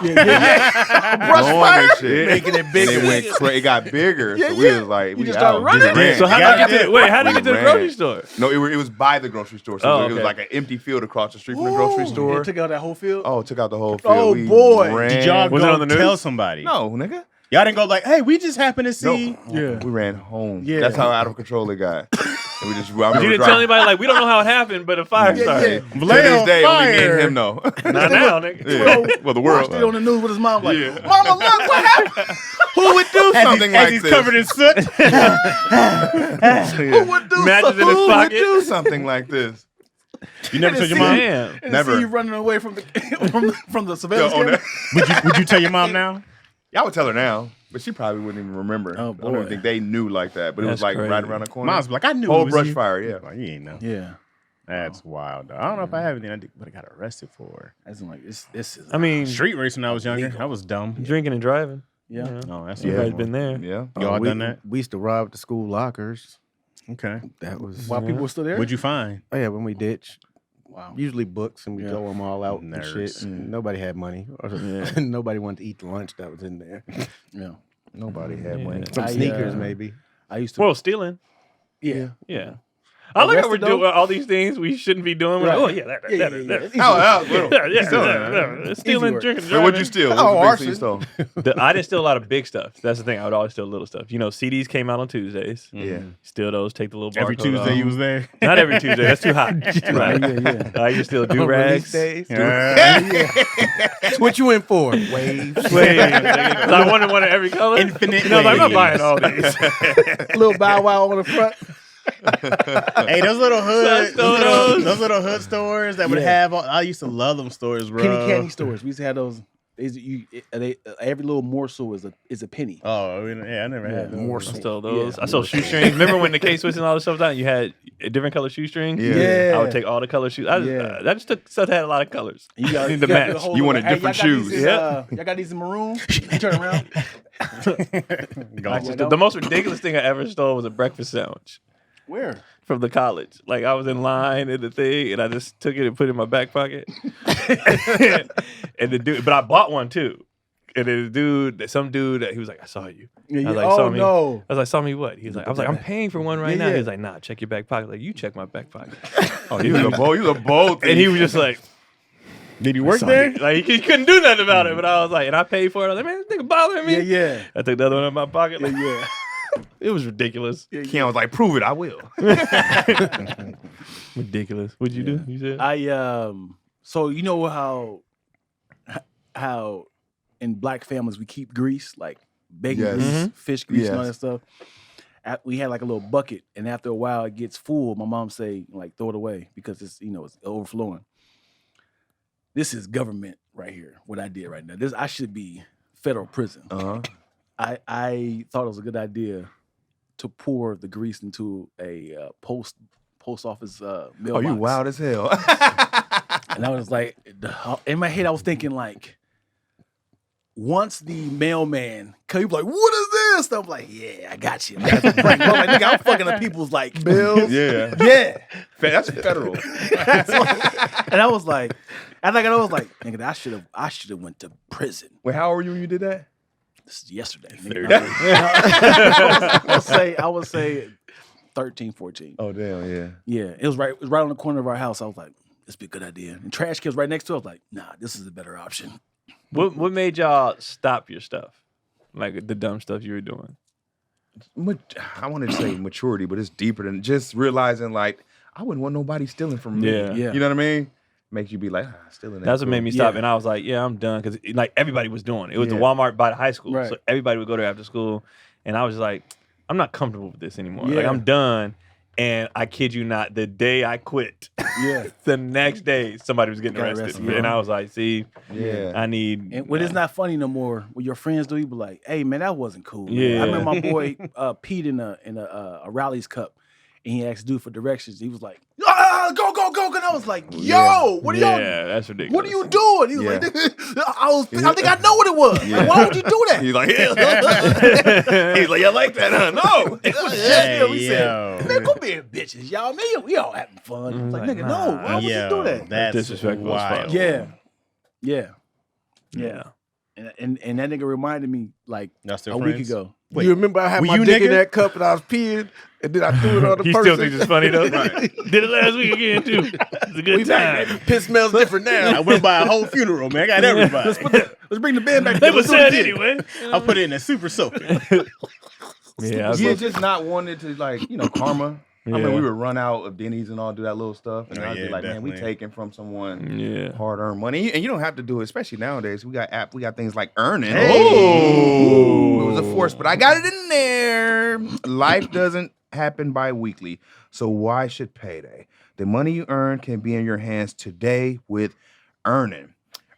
Brush blowing fire? this shit. Making it bigger. And it got bigger. Yeah, so yeah. we was like, You we just out. started running? We ran. So how did you get to how did you get to the ran. grocery store? No, it was by the grocery store. So Oh, it was okay. like an empty field across the street from the grocery store. It took out that whole field? Oh, it took out the whole field. Oh, We boy. ran. Did y'all Was it go on the news? tell somebody? No, nigga. Y'all didn't go like, hey, we just happened to see. Yeah. We ran home. Yeah. That's how out of control it got. And we just, I You remember didn't tell anybody like we don't know how it happened, but a fire started. To this day, only me and him know. Not now, nigga. Yeah. Well, the world. Watched it on the news with his mom like, Yeah. Mama, look what happened. Who would do something as like he's this? covered in soot. Who would do Matches in his Who would pocket. do something like this? You never told your mom? Damn. And Never. see you running away from the from the Yo, surveillance on camera? that- Would you tell your mom now? Yeah, I would tell her now, but she probably wouldn't even remember. Oh, I don't boy. even think they knew like that. But it was That's like right crazy. around the corner. Mom's like, I knew it Whole was brush you. fire, yeah. Like, you ain't know. Yeah. That's wild, though. I don't know if I have anything I did, but I got arrested for. That's like this is I mean, Street racing when I was younger. I was dumb. drinking and driving. yeah. No, that's You Yeah. guys been there. Yeah. Y'all we, done that? We used to rob the school lockers. Okay. That was While people were still there? What'd you find? oh yeah, when we ditch. Wow. Usually books and we Yeah. throw them all out Nerds. and shit. Nobody had money. Yeah. Nobody wanted to eat the lunch that was in there. Yeah. Nobody had Yeah. money. Some I, sneakers uh, maybe. I used to Well, stealing. yeah. Yeah. I like how we're Arrested, doing though? all these things we shouldn't be doing. We're Right. like, oh yeah, that. Yeah, yeah, yeah. It's easy How work. little? Yeah, Stealing, yeah. Stealing, work. drinking, Wait, driving. what'd you steal? Oh, What was the big thing arson. you stole? I didn't steal a lot of big stuff. That's the thing. I would always steal little stuff. You know, CDs came out on Tuesdays. Yeah. Steal those. Take the little Every barcode Tuesday off. you was there? Not every Tuesday. That's too hot. Too hot. Yeah. I used to steal do On release rags. days. Yeah. What you in for? Waves. Wait, I wanted one of every color. Infinite You know, I was like, I'm not ways. buying all these. Little bow wow on the front. Hey, those little hood, stole those those. little hood stores that would Yeah. have. I used to love them stores, bro. Penny candy stores. We used to have those. Every little morsel is a penny. Oh, yeah, I never had those. Morsel. I stole those. Yeah. I stole shoestrings. Remember when the K-Swiss and all this stuff was out? You had different color shoestrings. Yeah. I would take all the color shoes. Yeah. I just took stuff that had a lot of colors. You got The you got match. the whole You little- wanted hey, different y'all got shoes. these, Yeah. Y'all got these in maroon. You turn around. Actually, the most ridiculous thing I ever stole was a breakfast sandwich Where? from the college. Like I was in line in the thing, and I just took it and put it in my back pocket. And the dude, but I bought one too. And then the dude, some dude, he was like, "I saw you." Yeah, I was yeah. like, Oh "Saw me." no. I was like, "Saw me what?" He was like, "I was like, I'm paying for one right Yeah, now." yeah. He was like, "Nah, check your back pocket." Like, you check my back pocket. Oh, you was a bold And he was just like, Did you work "Saw there? you." Like he couldn't do nothing about it. But I was like, and I paid for it. I was like, "Man, this nigga bothering me." Yeah, yeah. I took the other one in my pocket. Yeah, Like, yeah. it was ridiculous. Keon was like, prove it, I will. Ridiculous. What'd you do? You said So you know how in black families we keep grease, like bacon Yes. grease, fish grease, and all that Yes. stuff. We had like a little bucket, and after a while it gets full. My mom say like throw it away because it's it's overflowing. This is government right here. What I did right now. I should be federal prison. Uh-huh. I thought it was a good idea to pour the grease into a post office mailbox. Oh, you wild as hell. And I was like, in my head, I was thinking like, once the mailman came, like, what is this? I'm like, yeah, I got you. That's a prank. I'm like, nigga, I'm fucking the people's like bills. Yeah. Yeah. That's federal. And I was like, nigga, I should have went to prison. Wait, how old were you when you did that? This is yesterday. Nigga. I would say 13, 14. Oh, damn, yeah. Yeah, it was right on the corner of our house. I was like, this be a good idea. And trash cans right next to it. I was like, nah, this is a better option. what made y'all stop your stuff? Like the dumb stuff you were doing? I want to say maturity, but it's deeper than just realizing like I wouldn't want nobody stealing from me. Yeah. Yeah. You know what I mean? Makes you be like, stealing. That's what made me stop, Yeah. and I was like, "Yeah, I'm done." Because like everybody was doing it. It was the Yeah. Walmart by the high school, Right. so everybody would go there after school, and I was like, "I'm not comfortable with this anymore. Like Yeah. I'm done." And I kid you not, the day I quit, Yeah. the next day somebody was getting Got arrested, arrested, yeah. and I was like, "See, Yeah. I need." And when it's not funny no more, when your friends do, you be like, "Hey man, that wasn't cool." man." Yeah. I remember my boy peed in a Rally's cup, and he asked dude for directions. He was like, "Go, go, go!" And I was like, "Yo, what are y'all? Yeah, that's ridiculous. What are you doing?" He was Yeah. like, "I think I know what it was. Yeah. Like, why would you do that?" He's like, he's like, I like that, huh? No. Yeah, we said, yo. "Man, go being bitches, y'all. Man, we all having fun." It's like, like, nigga, nah. no, why would you do that? That's disrespectful as fuck. wild. Yeah, yeah, Yeah. and that nigga reminded me like Y'all still a friends? week ago. Wait, You remember I had were my you dick in nigga? that cup and I was peeing, and then I threw it on the He person. still thinks it's funny though. Did it last week again too. It's a good We back, time. baby. Piss smells different I now. went by a whole funeral, man. I got everybody. Let's bring the band back. They together. was Let's do sad it again. anyway. I put it in a super soaker. Yeah, I was Yeah, like, just not wanting to like, karma. I Yeah. mean, we would run out of Denny's and all do that little stuff, and Oh, I'd be yeah, like, man, we definitely. taking from someone yeah. hard-earned money, and you don't have to do it, especially nowadays. We got things like earning. Oh. It was a force, but I got it in there. Life doesn't happen bi-weekly, so why should payday? The money you earn can be in your hands today with Earnin.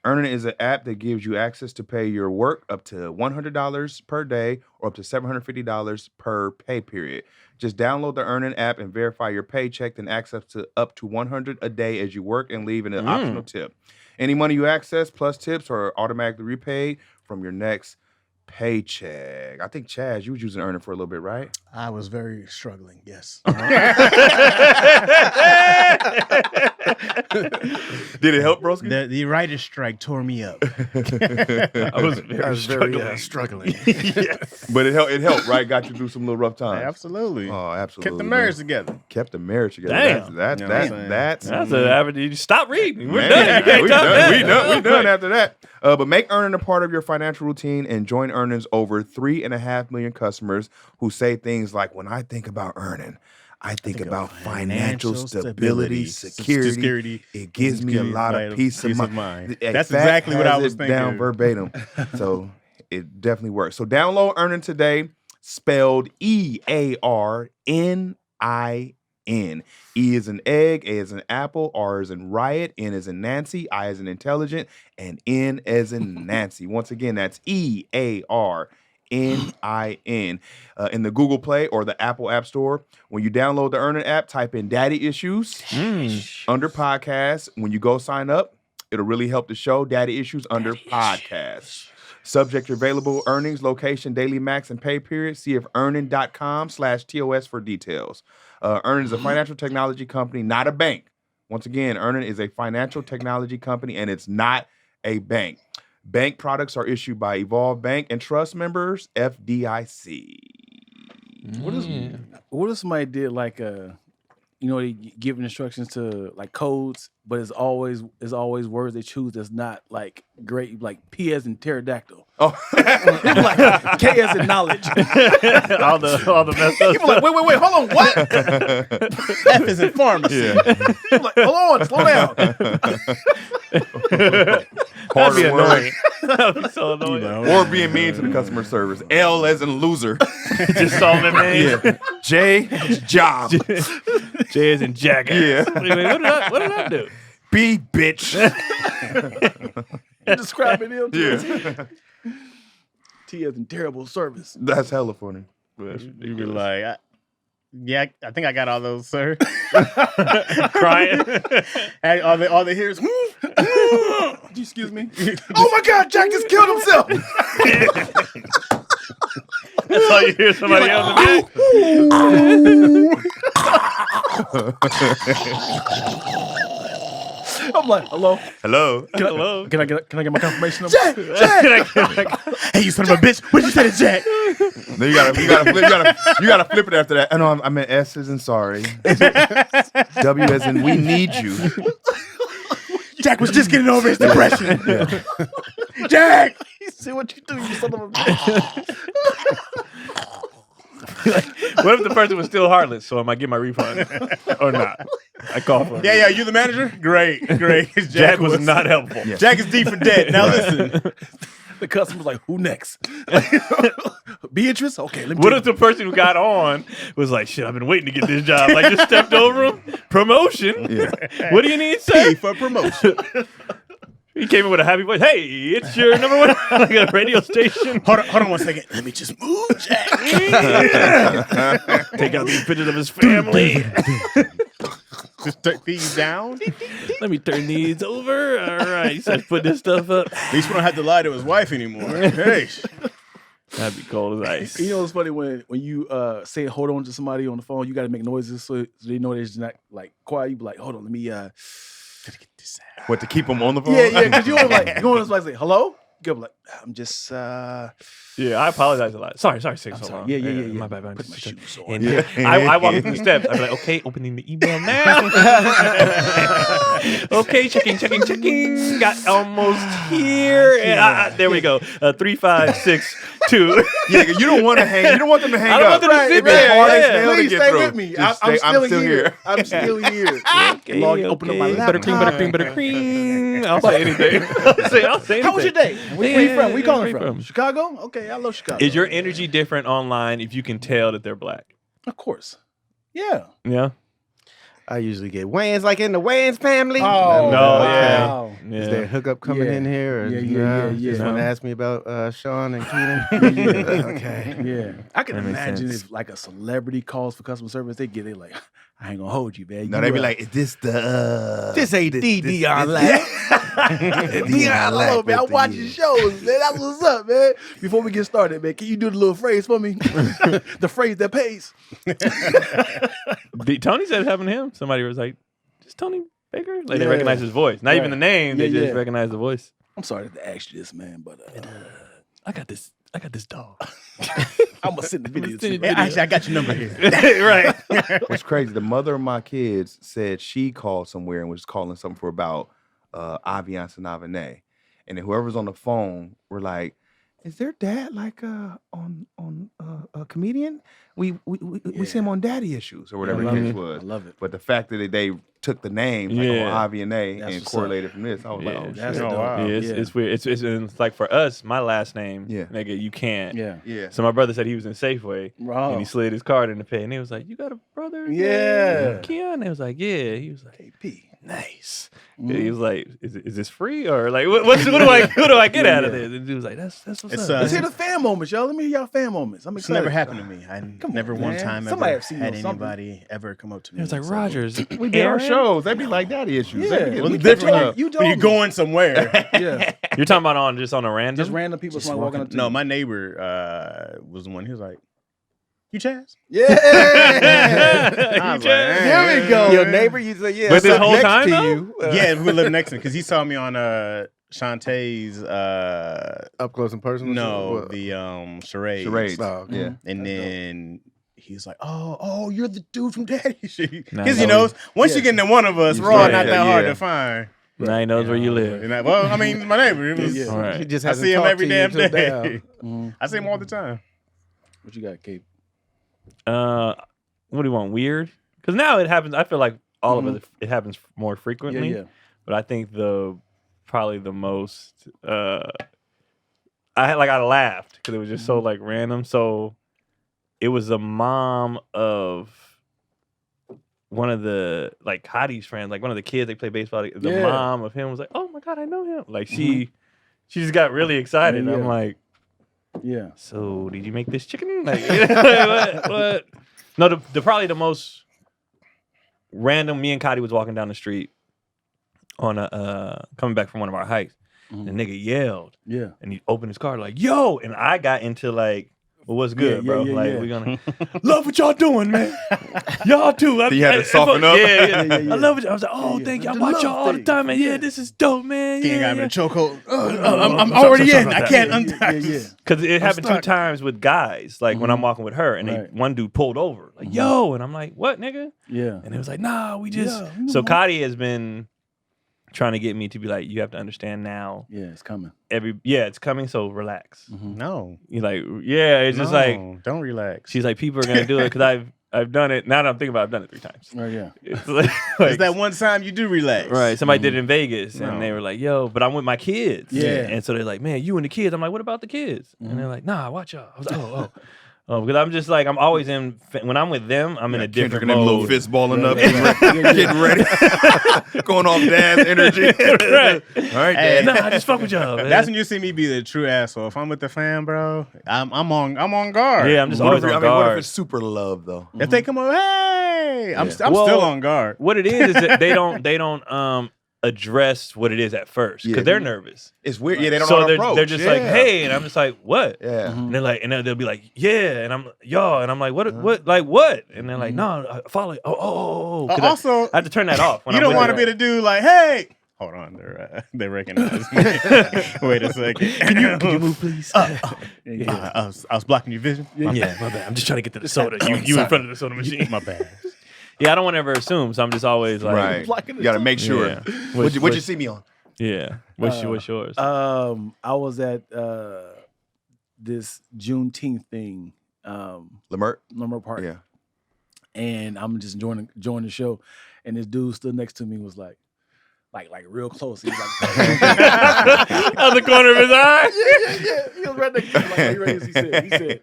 Earnin is an app that gives you access to pay your work up to $100 per day or up to $750 per pay period. Just download the Earnin app and verify your paycheck, then access to up to $100 a day as you work and leave in an optional tip. Any money you access plus tips are automatically repaid from your next paycheck. I think Chaz, you was using Earnin for a little bit, right? I was very struggling. Yes. Did it help, broski? The writer's strike tore me up. I was very I was very struggling. struggling. Yes. But it helped, right? Got you through some little rough times. Absolutely. Oh, absolutely. Kept the man. marriage together. Kept the marriage together. Damn. That's You know what I'm saying? that's That's an average. You stop reading. We're man, done. You can't we top done. that. We done after that. But make Earnin a part of your financial routine and join Earnin's over 3.5 million customers who say things like, when I think about Earnin, I think about financial stability, security. It gives me a lot of peace of mind. That's Fat exactly what I has was it thinking. down verbatim. So it definitely works. So download Earnin today, spelled EARNIN. E is in egg, A is in apple, R is in riot, N is in Nancy, I is in intelligent, and N as in Nancy. Once again, that's EARNIN. In the Google Play or the Apple App Store. When you download the Earnin app, type in Daddy Issues under podcasts. When you go sign up, it'll really help the show. Daddy Issues under podcasts. Subject available, earnings, location, daily max, and pay period. See if earnin.com/TOS for details. Earnin is a financial technology company, not a bank. Once again, Earnin is a financial technology company, and it's not a bank. Bank products are issued by Evolve Bank and Trust members, FDIC. What if somebody did like they give instructions to like codes, but it's always words they choose that's not like great, like P as in pterodactyl. Oh, Like K as in knowledge. all the messed up People like, wait, hold on, what? F is in pharmacy. I'm like, hold on, slow down. That'd be Harder word. annoying. That'd be so annoying. Or being mean to the customer service. L as in loser. Just saw them names. Yeah. J, job. J is in jackass. Yeah. Wait, what did I do? B, bitch. You're describing him. Yeah. T as in terrible service. That's hella funny. You be like, I think I got all those, sir. Crying. And all they hear is, Excuse me. Oh my God, Jack just killed himself. That's all you hear somebody else I'm like, hello. Hello. Hello. Can I get my confirmation number? hey, you son of a bitch, what'd you say to Jack? Then you gotta flip it after that. I know I meant S as in sorry. W as in we need you. Jack was just getting over his depression. Jack! See what you do, you son of a bitch. What if the person was still heartless? So am I getting my refund or not? I call for it. Yeah, you the manager? Great. Jack was not helpful. Yes. Jack is deep for debt. Now listen. The customer's like, who next? Beatrice? Okay, let me What take if the person who got on was like, shit, I've been waiting to get this job. Like, just stepped over him. Promotion. Yeah. What do you need, sir? P for promotion. He came in with a happy voice. Hey, it's your number one like a radio station. Hold on 1 second. Let me just move, Jack. Take out these pictures of his family. Just take these down. Let me turn these over. All right, he said, put this stuff up. At least we don't have to lie to his wife anymore. Hey. That'd be cold as ice. You know what's funny when you say hold on to somebody on the phone, you got to make noises so they know they're just not like quiet. You be like, hold on, let me Gotta get this out. What, to keep them on the phone? yeah, because you want to like say hello. You go like, I'm just Yeah, I apologize a lot. Sorry, saying so sorry. long. Yeah. My bad. Put my shoes on. And I walk through the steps. I'd be like, okay, opening the email now. Okay, checking. Got almost here. And there we go. 3562. Yeah, you don't want to hang. You don't want them to hang I don't up. want them to sit It'd be there, hard as yeah. hell to Please get stay through. with me. Just I'm stay- still here. I'm still here. Okay, Open up my Better laptop. cream. I'll say anything. I'll say anything. How was your day? Where you from? Where you calling Where you from? from? Chicago? Okay, I love Chicago. Is your energy different online if you can tell that they're black? Of course. Yeah. Yeah. I usually get Wayans like in the Wayans family. Oh, No, wow. Is there a hookup coming Yeah. in here? Or, Yeah. Just want to ask me about Sean and Keenan. Okay. Yeah. I can That makes imagine sense. if like a celebrity calls for customer service, they get it like, I ain't gonna hold you, man. No, You, they be like, is this the... This ain't Dion Lack. Dion, love, man. I watch your shows, man. That's what's up, man. Before we get started, man, can you do the little phrase for me? The phrase that pays. Tony said it happened to him. Somebody was like, "Is Tony Baker?" Like they Yeah. recognize his voice, not even Right. the name. They Yeah, just yeah. recognize the voice. I'm sorry to ask you this, man, but I got this dog. I'm gonna send the video to you. Hey, actually, I got your number here. Right. What's crazy, the mother of my kids said she called somewhere and was calling something for about Aviance and Avene. And then whoever's on the phone were like, is their dad like on a comedian? We see him on Daddy Issues or whatever I the love case it. was. I love it. But the fact that they took the name like Yeah. on Avi and A That's and what's correlated from this, I was like, Yeah. oh That's shit. Oh, dope. wow. Yeah, it's weird. It's like for us, my last name, Yeah. nigga, you can't. Yeah. Yeah. So my brother said he was in Safeway Wow. and he slid his card in the pay, and he was like, "You got a brother?" named Yeah. Keon. He was like, "Yeah." He was like, KP. "Nice." Mm. He was like, "Is this free or like what do I get out of this?" And he was like, "That's what's It's, up." Let's hear the fan moments, y'all. Let me hear y'all fan moments. I'm It's excited. never happened to me. I never on, one man. time Somebody ever have seen had you on something. anybody ever come up to me. He was like, and say, "Rogers, We did our Aaron?" shows. They be like Daddy Issues. Yeah. They be Well, we the catch difference up. You when told you're me. going somewhere. Yeah. You're talking about on just on a random? Just random people Just walking up to no, you. my neighbor was the one. He was like, "You Chaz?" Yeah. I was like, There we go. Your neighbor, you say, yeah, But this sat whole next time, to though? you. Yeah, we live next to him because he saw me on Shantae's Up close and personal. no, the charades. Charades. Oh, okay. Yeah. And then he's like, "Oh, you're the dude from Daddy." Because Nice. you know, once you get into one of us, You we're all start- not that yeah, hard yeah. to find. Now he knows where you live. And well, I mean, my neighbor. It was, Yeah. All right. He just I hasn't see him talked every to you damn until day. now. Mhm. I see him all the time. What you got, Cape? What do you want? Weird? Because now it happens. I feel like all of it happens more frequently. Yeah. But I think probably the most I laughed because it was just so like random. So it was a mom of one of the like Hottie's friends, like one of the kids they play baseball. The Yeah. mom of him was like, "Oh my god, I know him!" Like she just got really excited. Yeah. I'm like, Yeah. "So did you make this chicken?" Like, what? No, the probably the most random. Me and Cotty was walking down the street on coming back from one of our hikes. Mhm. The nigga yelled Yeah. and he opened his car like, "Yo!" And I got into like, "Well, what's good, Yeah, bro? yeah, like, yeah. we gonna love what y'all doing, man. Y'all too." So you had to soften up? Yeah. Yeah. I love it. I was like, "Oh, Yeah. thank you. I The watch love y'all all the thing. time, man. Yeah, this is dope, man. King got me Yeah, in a chokehold. I'm I'm sorry, already sorry in. about I that. can't Yeah, untie. yeah. Because it happened two stuck. times with guys, like when I'm walking with her, and Right. one dude pulled over, like, "Yo," and I'm like, "What, nigga?" Yeah. And it was like, "Nah, we just." Yeah, you So know. Cotty has been trying to get me to be like, you have to understand now. Yeah, it's coming. It's coming. So relax. No. You're like, yeah, it's just like, don't relax. she's like, people are gonna do it because I've done it. Now that I'm thinking about it, I've done it 3 times. Oh yeah. It's like, It's that one time you do relax. right. Somebody did it in Vegas No. and they were like, yo, but I'm with my kids. Yeah. And so they're like, man, you and the kids. I'm like, what about the kids? And they're like, nah, watch y'all. I was like, oh, because I'm just like, I'm always when I'm with them, I'm in a different Kendrick and them little mode. fist balling up, getting ready, going off dad's energy. Right. All right, Hey, dad. Nah, just fuck with y'all, man. That's when you see me be the true asshole. If I'm with the fam, bro, I'm on guard. Yeah, I'm just What always if, on I mean, what if guard. it's super love though? If they come over, hey, I'm Well, still on guard. What it is that they don't address what it is at first because Yeah. they're nervous. It's weird. Yeah, they don't So know how to they're approach. they're just like, hey, and I'm just like, what? Yeah. And they're like, and they'll be like, yeah, and I'm y'all, and I'm like, what, like what? And they're like, no, follow. Oh. 'Cause Also, I have to turn that off. When you I'm don't with want to them. be the dude like, hey, hold on, they recognize me. Wait a second. Can you move, please? I was blocking your vision. Yeah, my bad. I'm just trying to get to the soda. You in front of the soda machine. My bad. Yeah, I don't want to ever assume, so I'm just always like, Right. You got to make sure. Yeah. What'd you see me on? Yeah. What's yours? I was at this Juneteenth thing, Lamert? Lamar Park. Yeah. And I'm just enjoying the show. And this dude stood next to me was like real close. He was like On the corner of his eye. yeah. He was right next to me. Like right as he said.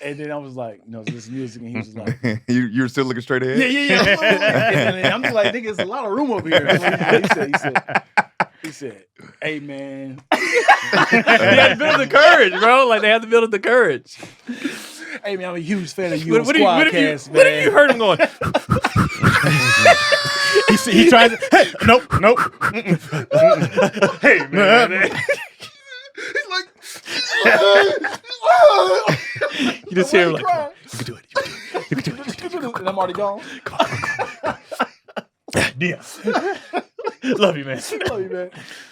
And then I was like, this music, and he was like, You're still looking straight ahead? yeah. And I'm just like, nigga, there's a lot of room over here. He said, hey man. They had to build the courage, bro. Like they have to build up the courage. Hey man, I'm a huge fan of you on What Squadcast, man. have you heard him going? He tries. Hey, nope. Hey man. He's like, You just hear him like, crying. you can do it. And I'm already gone. Yeah. Love you, man. Love you, man.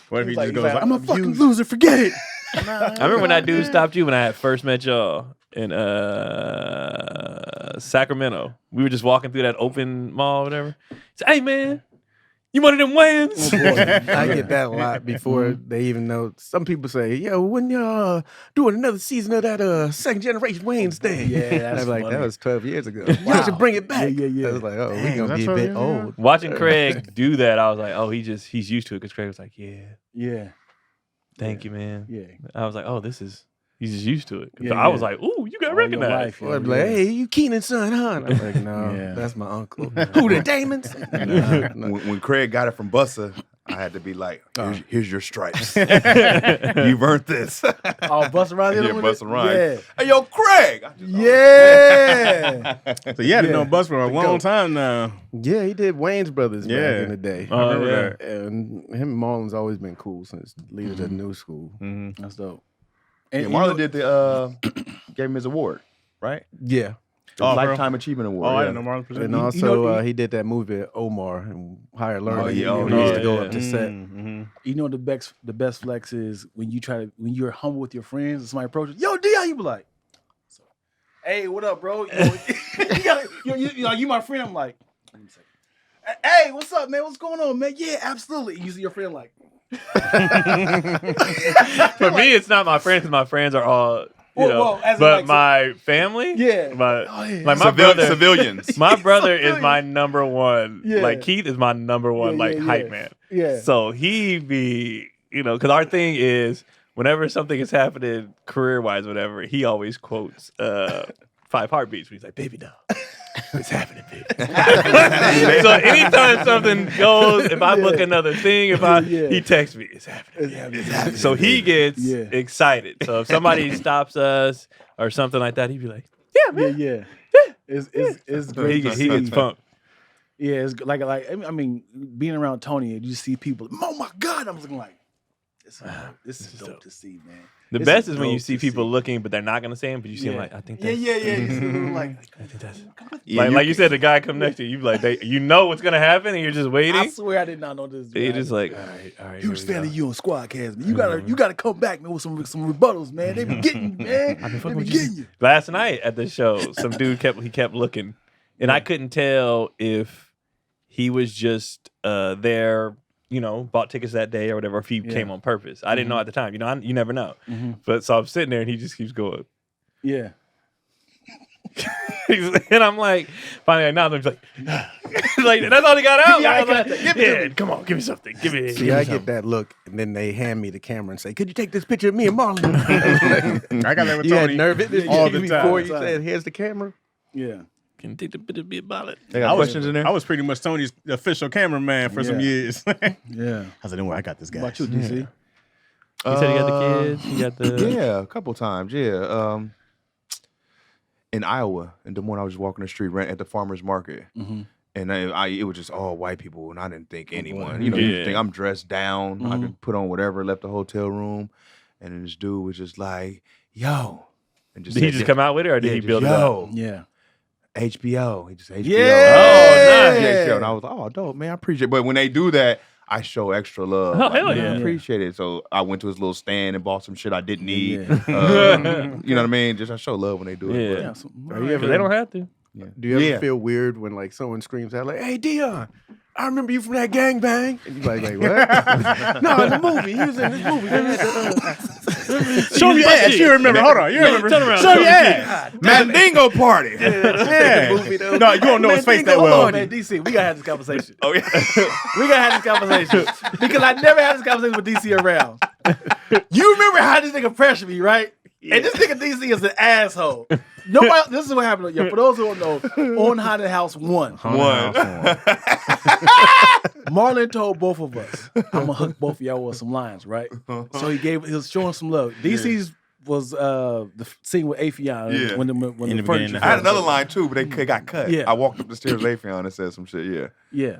What if he He's just like, goes like, I'm I'm a a fucking huge- loser. Forget it. I remember when that dude stopped you when I had first met y'all in Sacramento. We were just walking through that open mall or whatever. He said, hey man, you one of them Wayans? I get that a lot before they even know. Some people say, yo, when y'all doing another season of that second generation Wayne's thing? Yeah, And that's I'm like, funny. that was 12 years ago. Wow. You should bring it back. Yeah. I was like, oh, we're Dang, going to was be that a 12 bit years ago? old. Watching Craig do that, I was like, oh, he's used to it because Craig was like, Yeah. thank you, man. Yeah. I was like, oh, he's just used to it. Yeah, I was yeah. like, ooh, you got All your recognized. life, Or I'd be like, hey, you Keenan's son, huh? And I'm like, no, Yeah. that's my uncle. Who, the Damons? No. when Craig got it from Bussa, I had to be like, here's your stripes. Oh, You've earned this. Oh, Busta Rhymes. Yeah, Busta Rhymes. Yeah. Hey, yo, Craig. Yeah. So you had to Yeah. know Bus for a long time now. Yeah, he did Wayne's Brothers back Yeah. in the day. Oh, I remember yeah. that. And him and Marlon's always been cool since leader to the new school. That's dope. Yeah, And Marlon did the gave him his award, right? Yeah. Oh, bro. Lifetime Achievement Award. Oh, I yeah. didn't know Marlon presented. And also, he did that movie Omar and Higher Learning. yeah, when oh, he used yeah, to go yeah. up to set. you know the best flex is when you're humble with your friends and somebody approaches, yo, D, you be like, hey, what up, bro? You my friend. I'm like, hey, what's up, man? What's going on, man? Yeah, absolutely. You see your friend like, For me, it's not my friends because my friends are all, as in, but like, my family, Yeah. my yeah. like my brother, Civilians. my brother is my number one. Yeah. Like Keith is my number one, Yeah, yeah, hype yeah. man. Yeah. So he be, because our thing is whenever something is happening career wise, whatever, he always quotes 5 Heartbeats. He's like, baby, no. It's happening, baby. So anytime something goes, if I book another thing, he texts me, it's happening. So he gets excited. So if somebody stops us or something like that, he'd be like, yeah, man. Yeah. It's great. He gets pumped. Yeah, it's like I mean, being around Tony, you see people. Oh my God! I was looking like, this is dope to see, man. The This best is is when you dope see to people see. looking, but they're not gonna say them. But you see them like, I think that's Yeah. You see them like, I think that's Yeah, like you said, the guy come next to you, you be like, you know what's gonna happen, and you're just waiting. I swear I did not know this. You're just like, all right. Huge fan of you on Squadcast, man. You gotta come back, man, with some rebuttals, man. They be getting you, man. They be getting you. Last night at the show, some dude kept looking, and I couldn't tell if he was just there, bought tickets that day or whatever, if he came on purpose. I didn't know at the time. You never know. But so I'm sitting there and he just keeps going. Yeah. And I'm like, finally, now he's like, that's all he got out. Yeah, I was like, come on, give me something. Give me. See, I get that look, and then they hand me the camera and say, "Could you take this picture of me and Marlon?" I got that with You had Tony nervous all the time. before you said, "Here's the camera." Yeah. Can you take the picture of me about it? They got questions in there. I was pretty much Tony's official cameraman for some years. Yeah. I said, "Don't worry, I got this guy." What about you, DC? He said he got the kids. He got the. Yeah, a couple times. Yeah. In Iowa, in Des Moines, I was just walking the street at the farmer's market. And it was just all white people, and I didn't think anyone. You think I'm dressed down. I could put on whatever, left the hotel room. And then this dude was just like, yo. And just Did he just come out with it, or did he build it up? Yeah. HBO. He just HBO. Yeah. Oh, nice. HBO. And I was like, oh, dope, man. I appreciate it. But when they do that, I show extra love. Oh, hell man, yeah. I appreciate it. So I went to his little stand and bought some shit I didn't need. You know what I mean? Just I show love when they do it. Yeah. Are you ever, They don't have to. do you ever feel weird when like someone screams out like, "Hey, Dion, I remember you from that gangbang," and you're like, what? No, in the movie. He was in this movie. Show your ass. You remember? Hold on. You remember? Turn around. Show your ass. Mandingo party. Yeah. Movie, though. No, you don't know his face that Hold well. on, man. DC, we got to have this conversation. Oh, yeah. We got to have this conversation. Because I never had this conversation with DC around. You remember how this nigga pressured me, right? And this nigga DC is an asshole. Nobody. This is what happened. For those who don't know, on Haunted House 1. Marlon told both of us, "I'm gonna hook both of y'all with some lines, right?" So he was showing some love. DC's was the scene with Afion when the furniture. I had another line too, but they got cut. Yeah. I walked up the stairs with Afion and said some shit. Yeah. Yeah.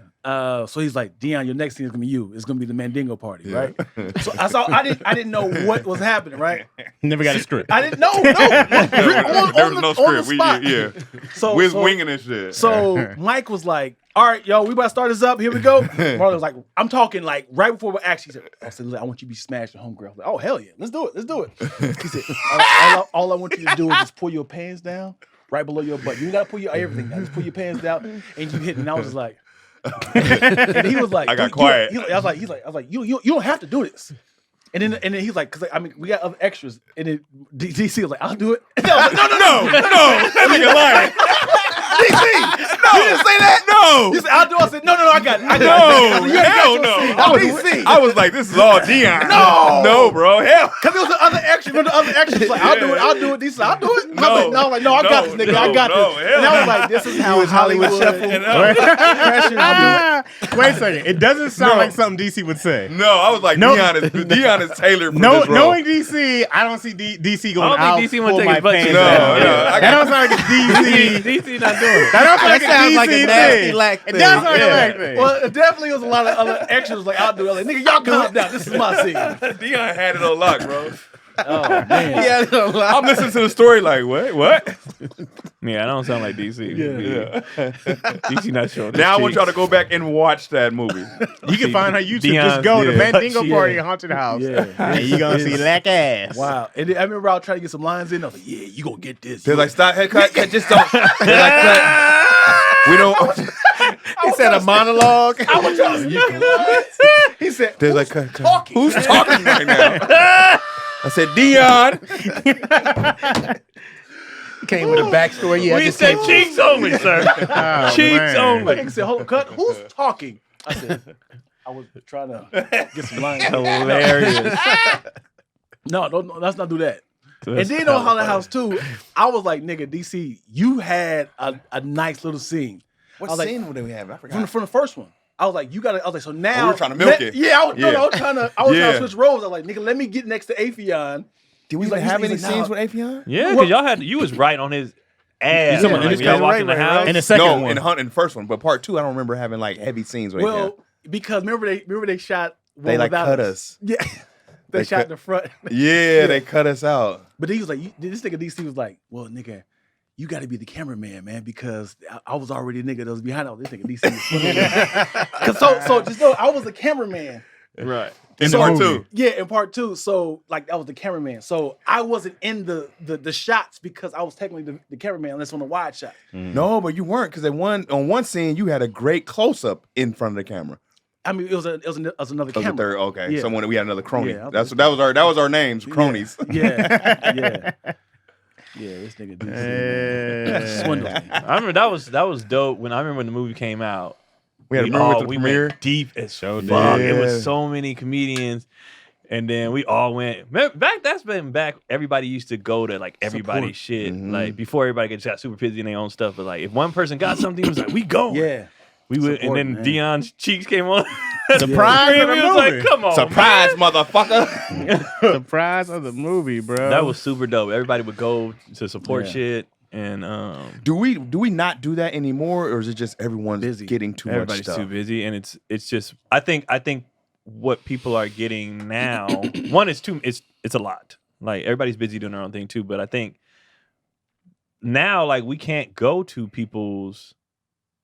So he's like, "Dion, your next scene is gonna be you. It's gonna be the Mandingo party, right?" So I didn't know what was happening, right? Never got a script. I didn't know. No. There was no script. So we was winging this shit. So Mike was like, "All right, yo, we about to start this up. Here we go." Marlon was like, "I'm talking like right before we actually said, I said, I want you to be smashed at homegirl." I was like, "Oh hell yeah, let's do it. Let's do it." He said, all I want you to do is just pull your pants down right below your butt. You ain't gotta pull your everything down. Just pull your pants down and you hit it." And I was just like, and he was like, I got quiet. I was like, you don't have to do this. And then he's like, because we got other extras. And then DC was like, "I'll do it." And I was like, no, that nigga lying. DC, No, you didn't say that. No. he said, "I'll do it." I said, "No, I got it. I got No, it." You already hell got no. your scene. I was like, this is all Dion. No, bro, hell. because it was the other extra. Remember the other extra was like, "I'll do it." DC said, "I'll do it." No. I was like, "No, I got this, nigga. I got No, this." hell And I was no. like, "This is how Hollywood shuffle." Wait a second. It doesn't sound like something DC would say. No, I was like, No. Dion is tailored for this role. Knowing DC, I don't see DC going I don't think DC wanna pull take my his butt pants cheeks down. down. That don't sound like a DC. DC not doing it. That don't sound like a sounds DC like a thing. nasty lack It thing. does sound like a Yeah. lack thing. Well, it definitely was a lot of other extras. Like, "I'll do it." I was like, "Nigga, y'all calm down. This is my scene." Dion had it on lock, bro. Oh man. Yeah, I'm listening to the story like, what? Yeah, I don't sound like DC. Yeah. DC not showing. Now I want y'all to go back and watch that movie. You can find her YouTube. Dion's- Just go to yeah. Mandingo Yeah. Party Haunted House. Yeah. And you're going to see lack ass. Wow. And then I remember I was trying to get some lines in. I was like, "Yeah, you gonna get this." They're like, stop, hey, cut, just don't. They're like, cut. We don't. he said a monologue. I was trying to get lines. He said, They're "Who's like, cut. talking?" Who's talking right now? I said, Dion. Came with a backstory. Yeah, I We just said came- cheeks only, sir. Oh, Cheeks man. only. He said, "Hold on, cut. Who's talking?" I said, "I was trying to get some lines." Hilarious. No, let's not do that. That's And then on hella Haunted funny. House 2, I was like, "Nigga, DC, you had a nice little scene." What I was like, scene did we have? I forgot. from the first one. I was like, "You got to." I was like, "So now we were trying to milk it. Yeah, I was trying to. I was trying Yeah. to switch roles. I was like, "Nigga, let me get next to Afion." Did we He's even like- have he's any like, scenes nah. with Afion? Yeah, because you was right on his ass. talking about Like, in when this y'all case, walked in the right, house. In the second No, one. in the first one, but part 2, I don't remember having like heavy scenes with Afion. Well, because remember they shot. One They like Without cut us. Yeah, they shot cut- in the front. Yeah, they cut us out. But he was like, this nigga DC was like, "Well, nigga, you got to be the cameraman, man, because I was already a nigga that was behind all this nigga DC." Was so just know I was a cameraman. Right. In part the movie. two. Yeah, in part 2. So like that was the cameraman. So I wasn't in the shots because I was technically the cameraman unless on the wide shot. No, but you weren't because on one scene you had a great close up in front of the camera. I mean, it was another That was camera. the third. Okay, Yeah. someone we had another crony. Yeah, that was our names, cronies. Yeah. Yeah, this nigga swindled me. I remember that was dope. When when the movie came out, We had a room with the we premiere. went deep as Show fuck. did. It was so many comedians, and then we all went back. That's been back. Everybody used to go to like everybody's shit, like before everybody just got super busy in their own stuff. But like if one person got something, it was like we go. Yeah. We would, and Support, then man. Dion's cheeks came on. Surprise Scream, of the we was movie. like, come on, Surprise, motherfucker! Surprise of the movie, bro. That was super dope. Everybody would go to support Yeah. shit, and Do we not do that anymore, or is it just everyone's Busy. getting too much everybody's stuff? too busy, and it's just I think what people are getting now, one is it's a lot. Like everybody's busy doing their own thing too, but I think now like we can't go to people's.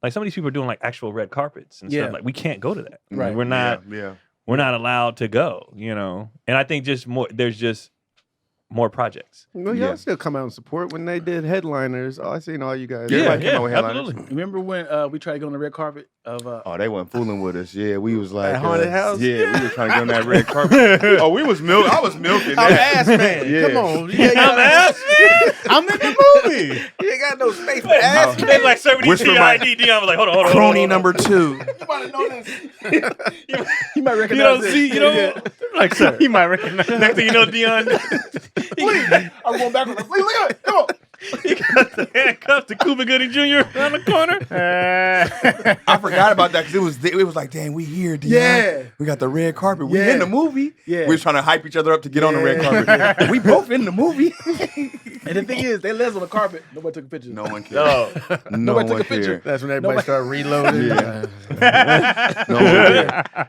Like some of these people are doing like actual red carpets and Yeah. stuff. Like we can't go to that. Right. Like, we're not. Yeah. We're not allowed to go. You know. And I think there's just more projects. Well, y'all still come out and support when they did headliners. I seen all you guys. Everybody came out with headliners. absolutely. Remember when we tried to go on the red carpet of Oh, they wasn't fooling with us. Yeah, we was like At Haunted House? Yeah, we were trying to get on that red carpet. Oh, we was milk. I was milking that. ass man. Yeah. Come on. I'm in the movie. You ain't got no space for ass. They like serving these Whisper my- TID. Dion was like, hold on. Crony number 2. you might You recognize don't this. see, you know, like sir. You might recognize Next thing you know, Dion, I'm going backwards. Like, look at it. Come on. he got the handcuffs to Cuba Gooding Jr. around the corner. I forgot about that because it was like, dang, we here, Dion. Yeah. We got the red carpet. We Yeah. in the movie. Yeah. We was trying to hype each other up to get on the red carpet. We both in the movie. And the thing is, they led on the carpet. Nobody took a picture. No one cared. No. No Nobody one took a picture. cared. That's when everybody started reloading. Yeah. No one cared.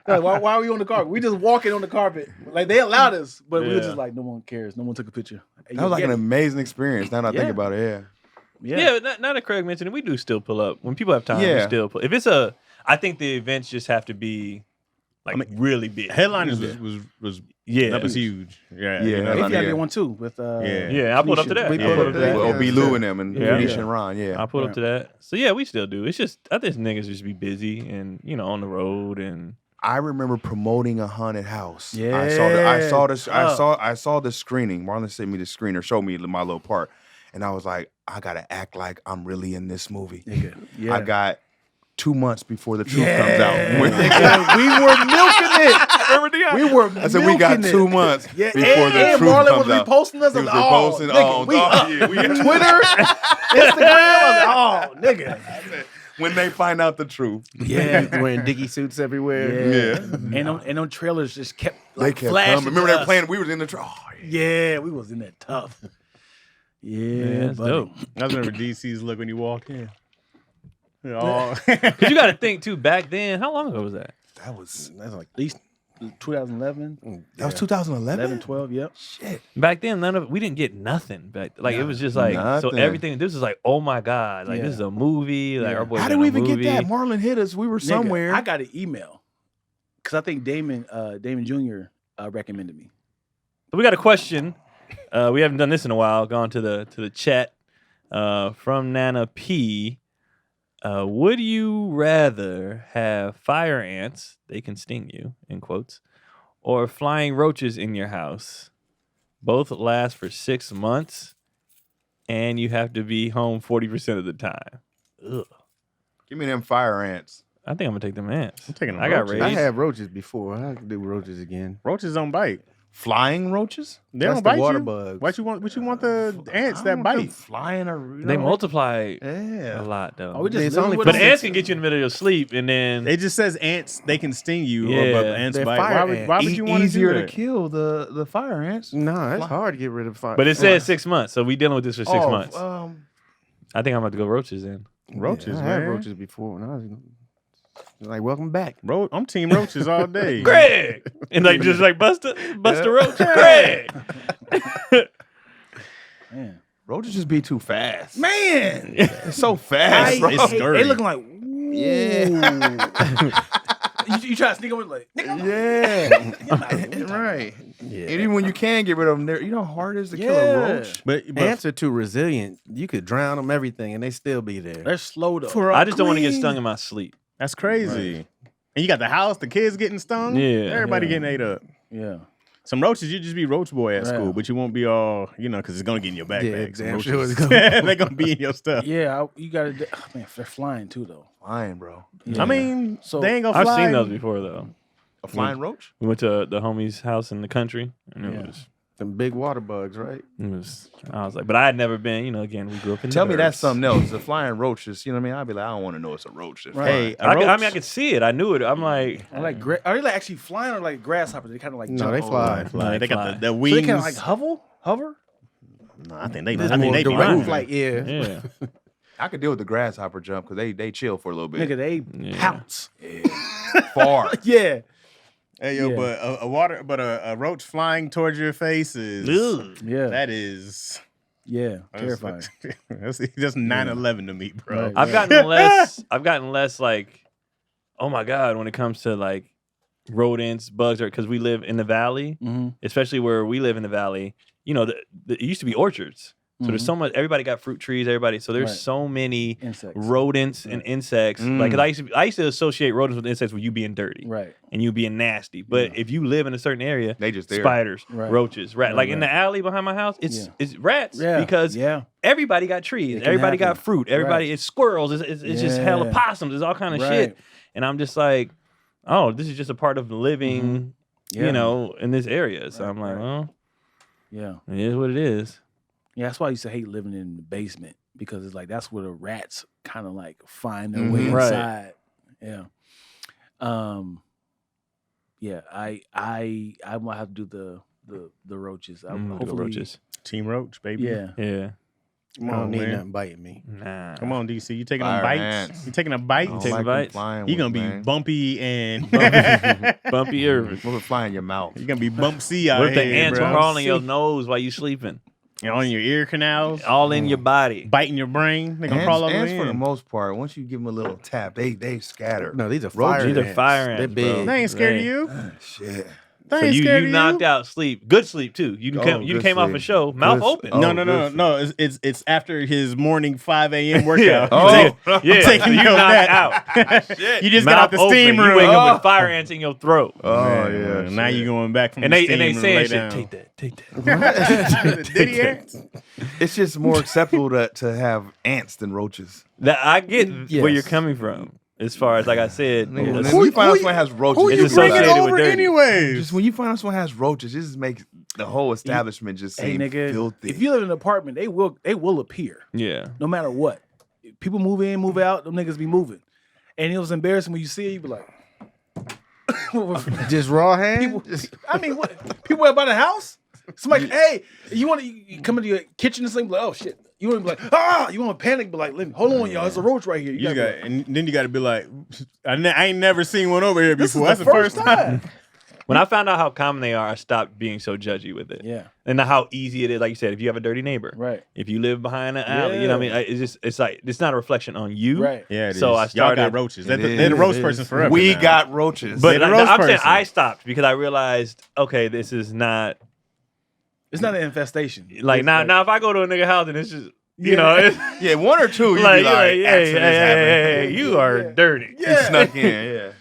Like, why are we on the carpet? We just walking on the carpet. Like they allowed us, but we were Yeah. just like, no one cares. No one took a picture. That was like an amazing experience. Now that I think Yeah. about it, yeah. Yeah, but now that Craig mentioned it, we do still pull up. When people have time, we Yeah. still pull. If it's I think the events just have to be like really big. Headliners was Yeah. that was huge. Yeah, Yeah, you know, If you Yeah. did one too with Yeah. Yeah, I pulled up to that. We Yeah. pulled up to that. Well, Yeah. B. Lou and them and Yeah. Nisha and Ron, yeah. I pulled up to that. So yeah, we still do. It's just I think niggas just be busy and on the road and I remember promoting a haunted house. Yeah. I saw the Oh. screening. Marlon sent me the screener, showed me my little part, and I was like, I gotta act like I'm really in this movie. Yeah. I got 2 months before the truth Yeah. comes out. we were milking it. We were. I said we got milking 2 it. months Yeah, before the and truth Marlon comes was out. reposting us. He was I was like, oh, reposting. nigga, we up. Yeah, we Twitter, Instagram. I was like, oh, nigga. when they find out the truth. Yeah. Wearing dicky suits everywhere. Yeah. And them trailers just kept They like kept flashing. coming. Remember to they were us. playing? We was in the truck. Yeah, we was in that tough. Yeah, that's buddy. dope. I remember DC's look when you walked in. Oh. Because you got to think too. Back then, how long ago was that? That's like at least 2011, that was 2011. 11, 12. Yep. Shit. Back then, we didn't get nothing. Back like it was just like so Nothing. everything. This is like oh my god, like Yeah. this is a movie. Like Yeah. our boys How in did we a even movie. get that? Marlon hit us. We were Nigga, somewhere. I got an email because I think Damon Jr. Recommended me. So we got a question. We haven't done this in a while. Gone to the chat from Nana P. Would you rather have fire ants? They can sting you, in quotes, or flying roaches in your house. Both last for 6 months, and you have to be home 40% of the time. Ugh. Give me them fire ants. I think I'm gonna take them ants. I'm taking them I got roaches. I raised. had roaches before. I can do roaches again. Roaches don't bite. Flying roaches? They That's don't the bite water you. bugs. What you want the ants I that don't want them bite? Flying or They multiply Yeah. a lot though. Oh, we just It's living only with but them. ants can get you in the middle of your sleep, and then It just says ants. They can sting you. Yeah. But ants They're bite. fire Why would you want to do easier to that? kill the fire ants? No, it's hard to get rid of fire. but it says 6 months, so we dealing with this for 6 months. Um, I think I'm about to go roaches in. Roaches, I man. had roaches before when I was like, welcome back. I'm team roaches all day. Greg, and like just like Buster Roach, Greg. Man, roaches just be too fast. man. It's so fast, bro. It's scurry. They looking like Yeah. You try to sneak over like, nigga. Yeah, right. Yeah. And even when you can get rid of them, you know how hard it is to kill a roach. But Ants are too resilient. You could drown them, everything, and they still be there. They're slow though. for a I just don't want to get queen. stung in my sleep. That's crazy. And you got the house, the kids getting stung. Yeah. Everybody getting ate up. Yeah. Some roaches, you just be roach boy at Yeah. school, but you won't be all, because it's gonna get in your backpack. Some damn sure roaches, it's gonna. they're gonna be in your stuff. Yeah, you gotta. Man, they're flying too though. Flying, bro. Yeah. I mean, So, they ain't gonna I've fly. seen those before though. A flying roach? We went to the homie's house in the country, and Yeah. Them big water bugs, right? I was like, but I had never been. Again, we grew up in. Tell the me that's burbs. something else. The flying roaches, you know what I mean? I'd be like, I don't want to know it's a roach. Right. Hey, a I roach, mean, I could see it. I knew it. I'm like, Are they like actually flying or like grasshoppers? They kind of like No, jump they over. fly. fly. They got fly. the So wings. they kind of like hover. No, I think they. This I think more they be direct moving. flight, yeah. yeah, I could deal with the grasshopper jump because they chill for a little bit. Nigga, they Yeah. pounce. Far. Yeah. Hey yo, Yeah. but a roach flying towards your face is Yeah. that is Yeah. Terrifying. That's just 9/11 to me, bro. Right. I've gotten less. I've gotten less like, oh my god, when it comes to like rodents, bugs, or because we live in the valley, Mm-hmm. especially where we live in the valley. It used to be orchards, so there's so much. Everybody got fruit trees. Everybody, so there's Right. so many Insects. rodents and insects. Mm. Like 'cause I used to associate rodents with insects with you being dirty Right. and you being nasty. But if you live in a certain area, They just there. spiders, Right. roaches, rat. Right, Like in right. the alley behind my house, it's Yeah. it's rats Yeah. because everybody got trees, It can everybody got happen. fruit, everybody it's squirrels, it's just hella Yeah. possums, it's all kind of Right. shit. And I'm just like, oh, this is just a part of living, Yeah. in this area. So Right, I'm like, right. well, Yeah. it is what it is. Yeah. That's why I used to hate living in the basement because it's like that's where the rats kind of like find their way Mhm. Right. inside. Yeah. Yeah. I might have to do the roaches. I The hopefully roaches. Team Roach, baby. Yeah. Yeah. I don't need man. nothing biting me. Nah. Come on, DC. You taking Fire them bites? ants. You taking a bite? I don't Take like the them bites. flying You're gonna with, be man. bumpy and Bumpy Irvin. What if it fly in your mouth? You're gonna be bumpsy out What if the here, ants bro. crawling your nose while you sleeping? On your ear canals, All in your body. biting your brain. They gonna crawl over Ants for the in. most part, once you give them a little tap, they scatter. No, these are Roaches. fire These are ants. fire They're ants, bro. big. They ain't scared of They- you. Shit. They So ain't you scared of knocked out sleep. Good sleep too. You Oh, you good came off a sleep. show, mouth Good- open. oh, No, no, no, good no. It's after his morning 5 a.m. workout. Yeah. Oh, Yeah, taking so you your knocked nap. out. Shit. You just Mouth got out the steam open. room. You wake up Oh. with fire ants in your throat. oh Man, yeah. Now shit. you going back from And the they steam and they room saying lay shit. down. Take that. Did he ants? It's just more acceptable to have ants than roaches. That I get where you're Yes. coming from. As far as like I said, Nigga, it's- when you find out someone has roaches, Who It's you just bringing associated with over dirty. anyways? just when you find out someone has roaches, it just makes the whole establishment just Hey seem nigga, filthy. if you live in an apartment, they will appear yeah. no matter what. People move in, move out, them niggas be moving. And it was embarrassing when you see it, you be like, Just raw hand? people, I mean, what? People by the house? Somebody, hey, you want to you come into your kitchen and something, like, oh shit. You want to be like, you want to panic, but like, let me, hold on, y'all, there's a roach right here. You gotta got, be like, and then you got to be like, I ain't never seen one over here this before. is That's the first time. When I found out how common they are, I stopped being so judgy with it. Yeah, And how easy it is. Like you said, if you have a dirty neighbor, right, if you live behind an alley, you know what I mean? It's like it's not a reflection on you. right. Yeah, it So is. I Y'all started- got roaches. They're It the is, roach it person is. forever. we now. got roaches. But They're the I'm roast saying person. I stopped because I realized, okay, this is not It's not an infestation. like It's now if I go to a nigga house and it's just you Yeah. know, it's yeah, one or two. You like, be like, hey, accidents happen. hey, you are Yeah. dirty. You snuck in. Yeah.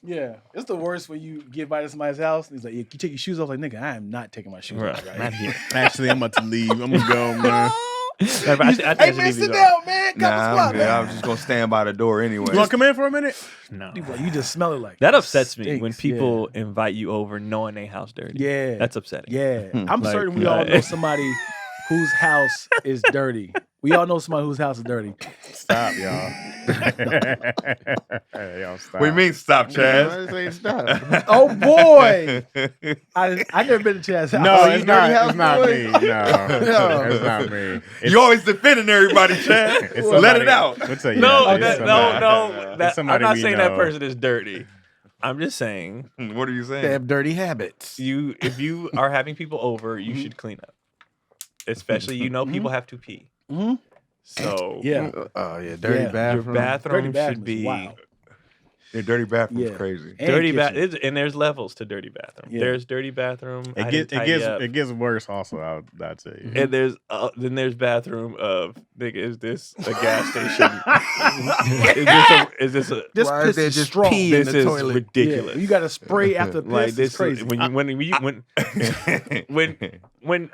Yeah, it's the worst when you get invited to somebody's house and he's like, you take your shoes off. Like, nigga, I am not taking my shoes off. Right. Right here. Actually, I'm about to leave. I'm gonna go, man. I think I should Hey leave man, these sit off. down, man. Come Nah, on, I'm squat, good. man. I'm just gonna stand by the door anyway. You want to come in for a minute? No. You just smell it like That upsets me when stinks, people invite you over knowing they house dirty. Yeah, That's upsetting. yeah. I'm Like, certain we all know like- somebody whose house is dirty. We all know somebody whose house is dirty. Stop, y'all. Y'all stop. What do you mean stop, Chaz? I say stop. Oh boy, I never been to Chaz's house. No, Oh, you it's not. dirty house It's not boy? me. No, it's not me. It's, You always defending everybody, Chaz. it's Let somebody- it out. I'll tell you No, that. that, It's no, somebody- no. it's That, I'm somebody not we saying that know. person is dirty. I'm just saying What are you saying? They have dirty habits. if you are having people over, you should clean up. Especially people have to pee. Mhm. So Yeah, Oh yeah, dirty Yeah. your bathroom. bathroom Dirty bathroom should is be wild. The dirty bathroom's Yeah. crazy. And Dirty kitchen. and there's levels to dirty bathroom. Yeah. There's dirty bathroom. I It didn't tidy up. gets worse. Also, I'd say. And there's bathroom of nigga. Is this a gas station? is this a This Why piss is there is just strong. pee in this the is toilet? ridiculous. Yeah, you got to spray after piss. Like It's this crazy. when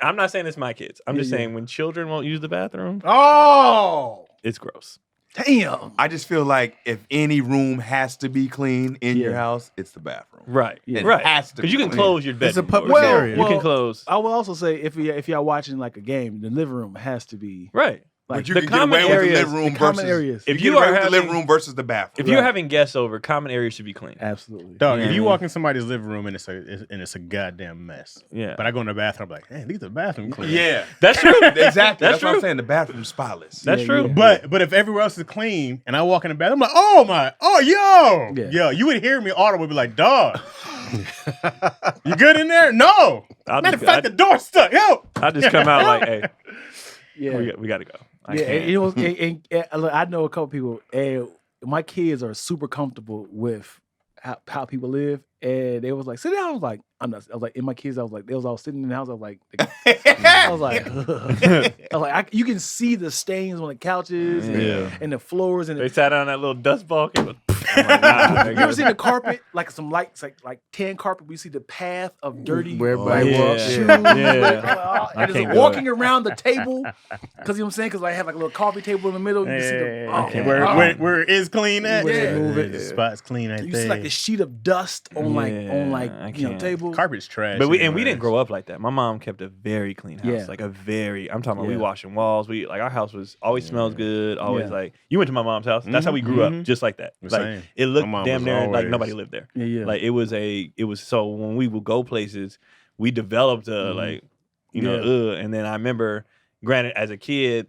I'm not saying it's my kids. I'm just Yeah. saying when children won't use the bathroom, Oh, it's gross. damn. I just feel like if any room has to be clean in your Yeah. house, it's the bathroom. Right. It Right. has to Because be you can clean. close your bedroom. It's a public doors. area. You can close. I will also say if y'all watching like a game, the living room has to be Right. like But you the can get common away with the areas- living room the common versus areas. If you you get away are with the living having- room versus the bathroom. If you're having guests over, common areas should be clean. Absolutely. Dog, Yeah. if you walk in somebody's living room and it's a goddamn mess. Yeah. But I go in the bathroom, I'm like, hey, these are bathroom clean. yeah, That's true. exactly. That's what true. I'm saying. The bathroom's spotless. That's Yeah, true. yeah. But if everywhere else is clean and I walk in the bathroom, I'm like, Yeah. yo, you would hear me audible be like, dog, you good in there? No. Matter of fact, the door's stuck. Yo. I just come out like, hey, Yeah. we got to go. I Yeah, can't. and it was. And look, I know a couple people, and my kids are super comfortable with how people live, and they was like, "Sit down." I was like, "I'm not." I was like, "In my kids," I was like, they was all sitting in the house. I was like, you can see the stains on the couches Yeah. and the floors and They the, sat on that little dust ball. I'm like, nah, you ever seen the carpet like some lights like tan carpet? We see the path of dirty. Where everybody yeah. walks. shoes, Yeah. I and can't it's do walking around the table because you know what I'm saying. Because I have like a little coffee table in the middle. You can see the Where it is clean at? Yeah. Move it. The spot's clean right you there. see like the sheet of dust on I can't. table. Carpet's trash. But we anyways. didn't grow up like that. My mom kept a very clean house, Yeah. like a very. I'm talking about we Yeah. washing walls. We like our house was always smells good. Always Yeah. like you went to my mom's house. That's how we grew up, just like that. The Like same. it looked My mom damn was near like always- nobody lived there. Yeah. Like it was so when we would go places, we developed a like and then I remember, granted, as a kid,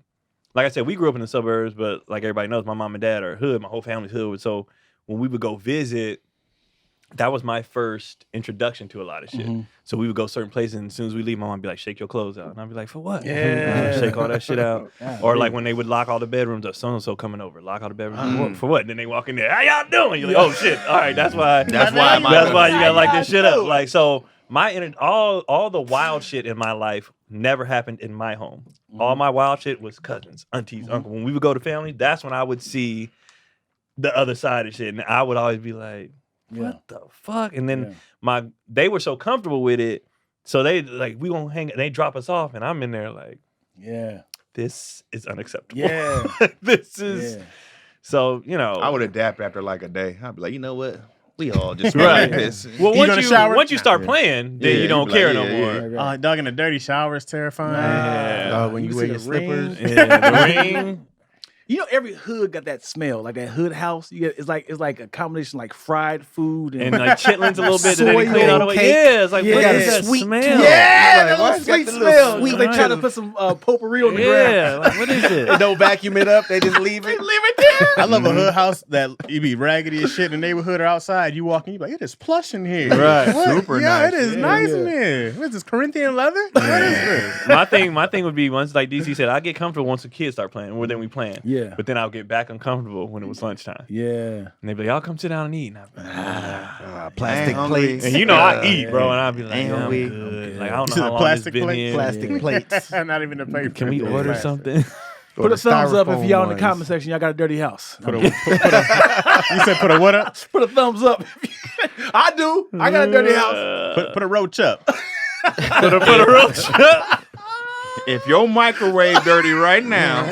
like I said, we grew up in the suburbs, but like everybody knows, my mom and dad are hood. My whole family's hood. So when we would go visit, that was my first introduction to a lot of shit. So we would go certain places, and as soon as we leave, my mom would be like, "Shake your clothes out," and I'd be like, "For what?" Yeah. Shake all that shit out. Or like when they would lock all the bedrooms up, so and so coming over, lock all the bedrooms. For what? And then they walk in there, "How y'all doing?" You're like, "Oh shit! All right, that's why. That's why my- That's why you gotta like this shit up." Like so, all the wild shit in my life never happened in my home. All my wild shit was cousins, aunties, uncle. When we would go to family, that's when I would see the other side of shit, and I would always be like, "What the fuck?" And then they were so comfortable with it, so they like we gonna hang. They drop us off, and I'm in there like, this is unacceptable. Yeah. This is so I would adapt after like a day. I'd be like, you know what? We all just Right. this. well. You gonna shower? Once you start playing, then Yeah, you don't you be care like, no yeah, more. Dog in a dirty shower is terrifying. When you You wear see your the ring? slippers. Yeah, the ring. You know, every hood got that smell, like that hood house. You get it's like a combination like fried food And like chitlins a little bit, and then they Soy clean all the way. cake. Yeah, it's like Yeah. what Got is a that sweet smell? Yeah, Like, that why little it's got sweet the little smell. sweet They try to smell? put some potpourri on the ground. Yeah, like what is it? They don't vacuum it up. They just leave it. I love a hood house that you be raggedy as shit in the neighborhood or outside. You walk in, you be like, it is plush in here. Right. What? Super yeah, nice. it is Yeah, nice yeah. in here. What is this, Corinthian leather? What is this? my thing would be once like DC said, I get comfortable once the kids start playing, or then we playing. Yeah. But then I'll get back uncomfortable when it was lunchtime. Yeah. And they'd be like, y'all come sit down and eat. And I'd be like, Plastic hungry. plates. and you know I eat, bro. And I'd be like, Ain't yeah, I'm hungry. good. Like I don't You know see how the long plastic it's been plate? here. Plastic plates. Not even a paper. Can we It's order plastic. something? Put a thumbs up if styrofoam y'all in the ones. comment section. Y'all got a dirty house. Put a, you said put a what up? Put a thumbs up. I do. I got a dirty house. Put a roach up. Put a roach up. If your microwave dirty right now,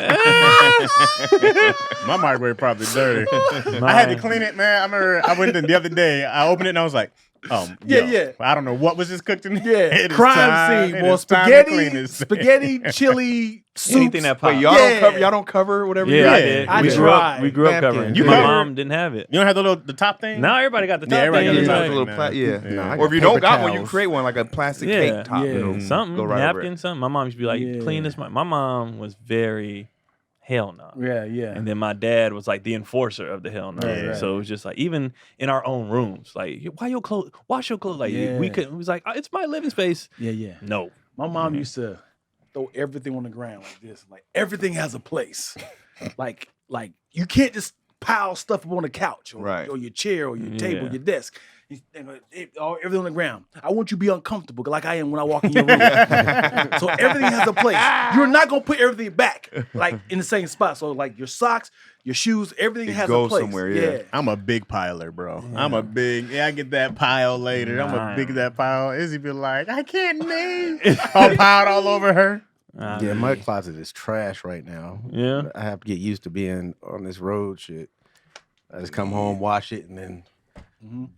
My microwave probably dirty. I had to clean it, man. I remember I went in the other day. I opened it and I was like, Yeah. I don't know what was just cooked in there. Yeah. It is Crime time- scene. it Boy, is time to clean spaghetti, this. spaghetti, chili, soups. Anything that pops. wait, y'all Yeah. don't cover. Y'all don't cover whatever. Yeah, I Yeah. did. I we tried. grew up Napkin. covering. You My cover- mom didn't have it. You don't have the top thing? Now everybody got the top Yeah, everybody thing. got It's the top like- thing. Little man. yeah. I Or if you got don't paper got one, you towels. create one like a plastic Yeah. cake top. Yeah. It'll something, go right over napkin, it. something. My mom used to be like, Yeah. clean this. My mom was very hell no. Yeah, yeah. And then my dad was like the enforcer of the hell no. Right. So it was just like, even in our own rooms, like, why your clothes, wash your clothes. Like, Yeah. we couldn't, it was like, it's my living space. Yeah, yeah. No. My mom used to throw everything on the ground like this. Like everything has a place. like you can't just pile stuff up on the couch or, Right. or your chair or your table, Yeah. your desk. Everything on the ground. I want you to be uncomfortable like I am when I walk in your room. So everything has a place. You're not gonna put everything back like in the same spot. So like your socks, your shoes, everything It has a goes place. somewhere, yeah. I'm a big piler, bro. I'm a big. I get that pile later. I'm a big that pile. Izzy be like, I can't name. All piled all over her. Yeah, my closet is trash right now. Yeah. I have to get used to being on this road shit. I just come home, wash it, and then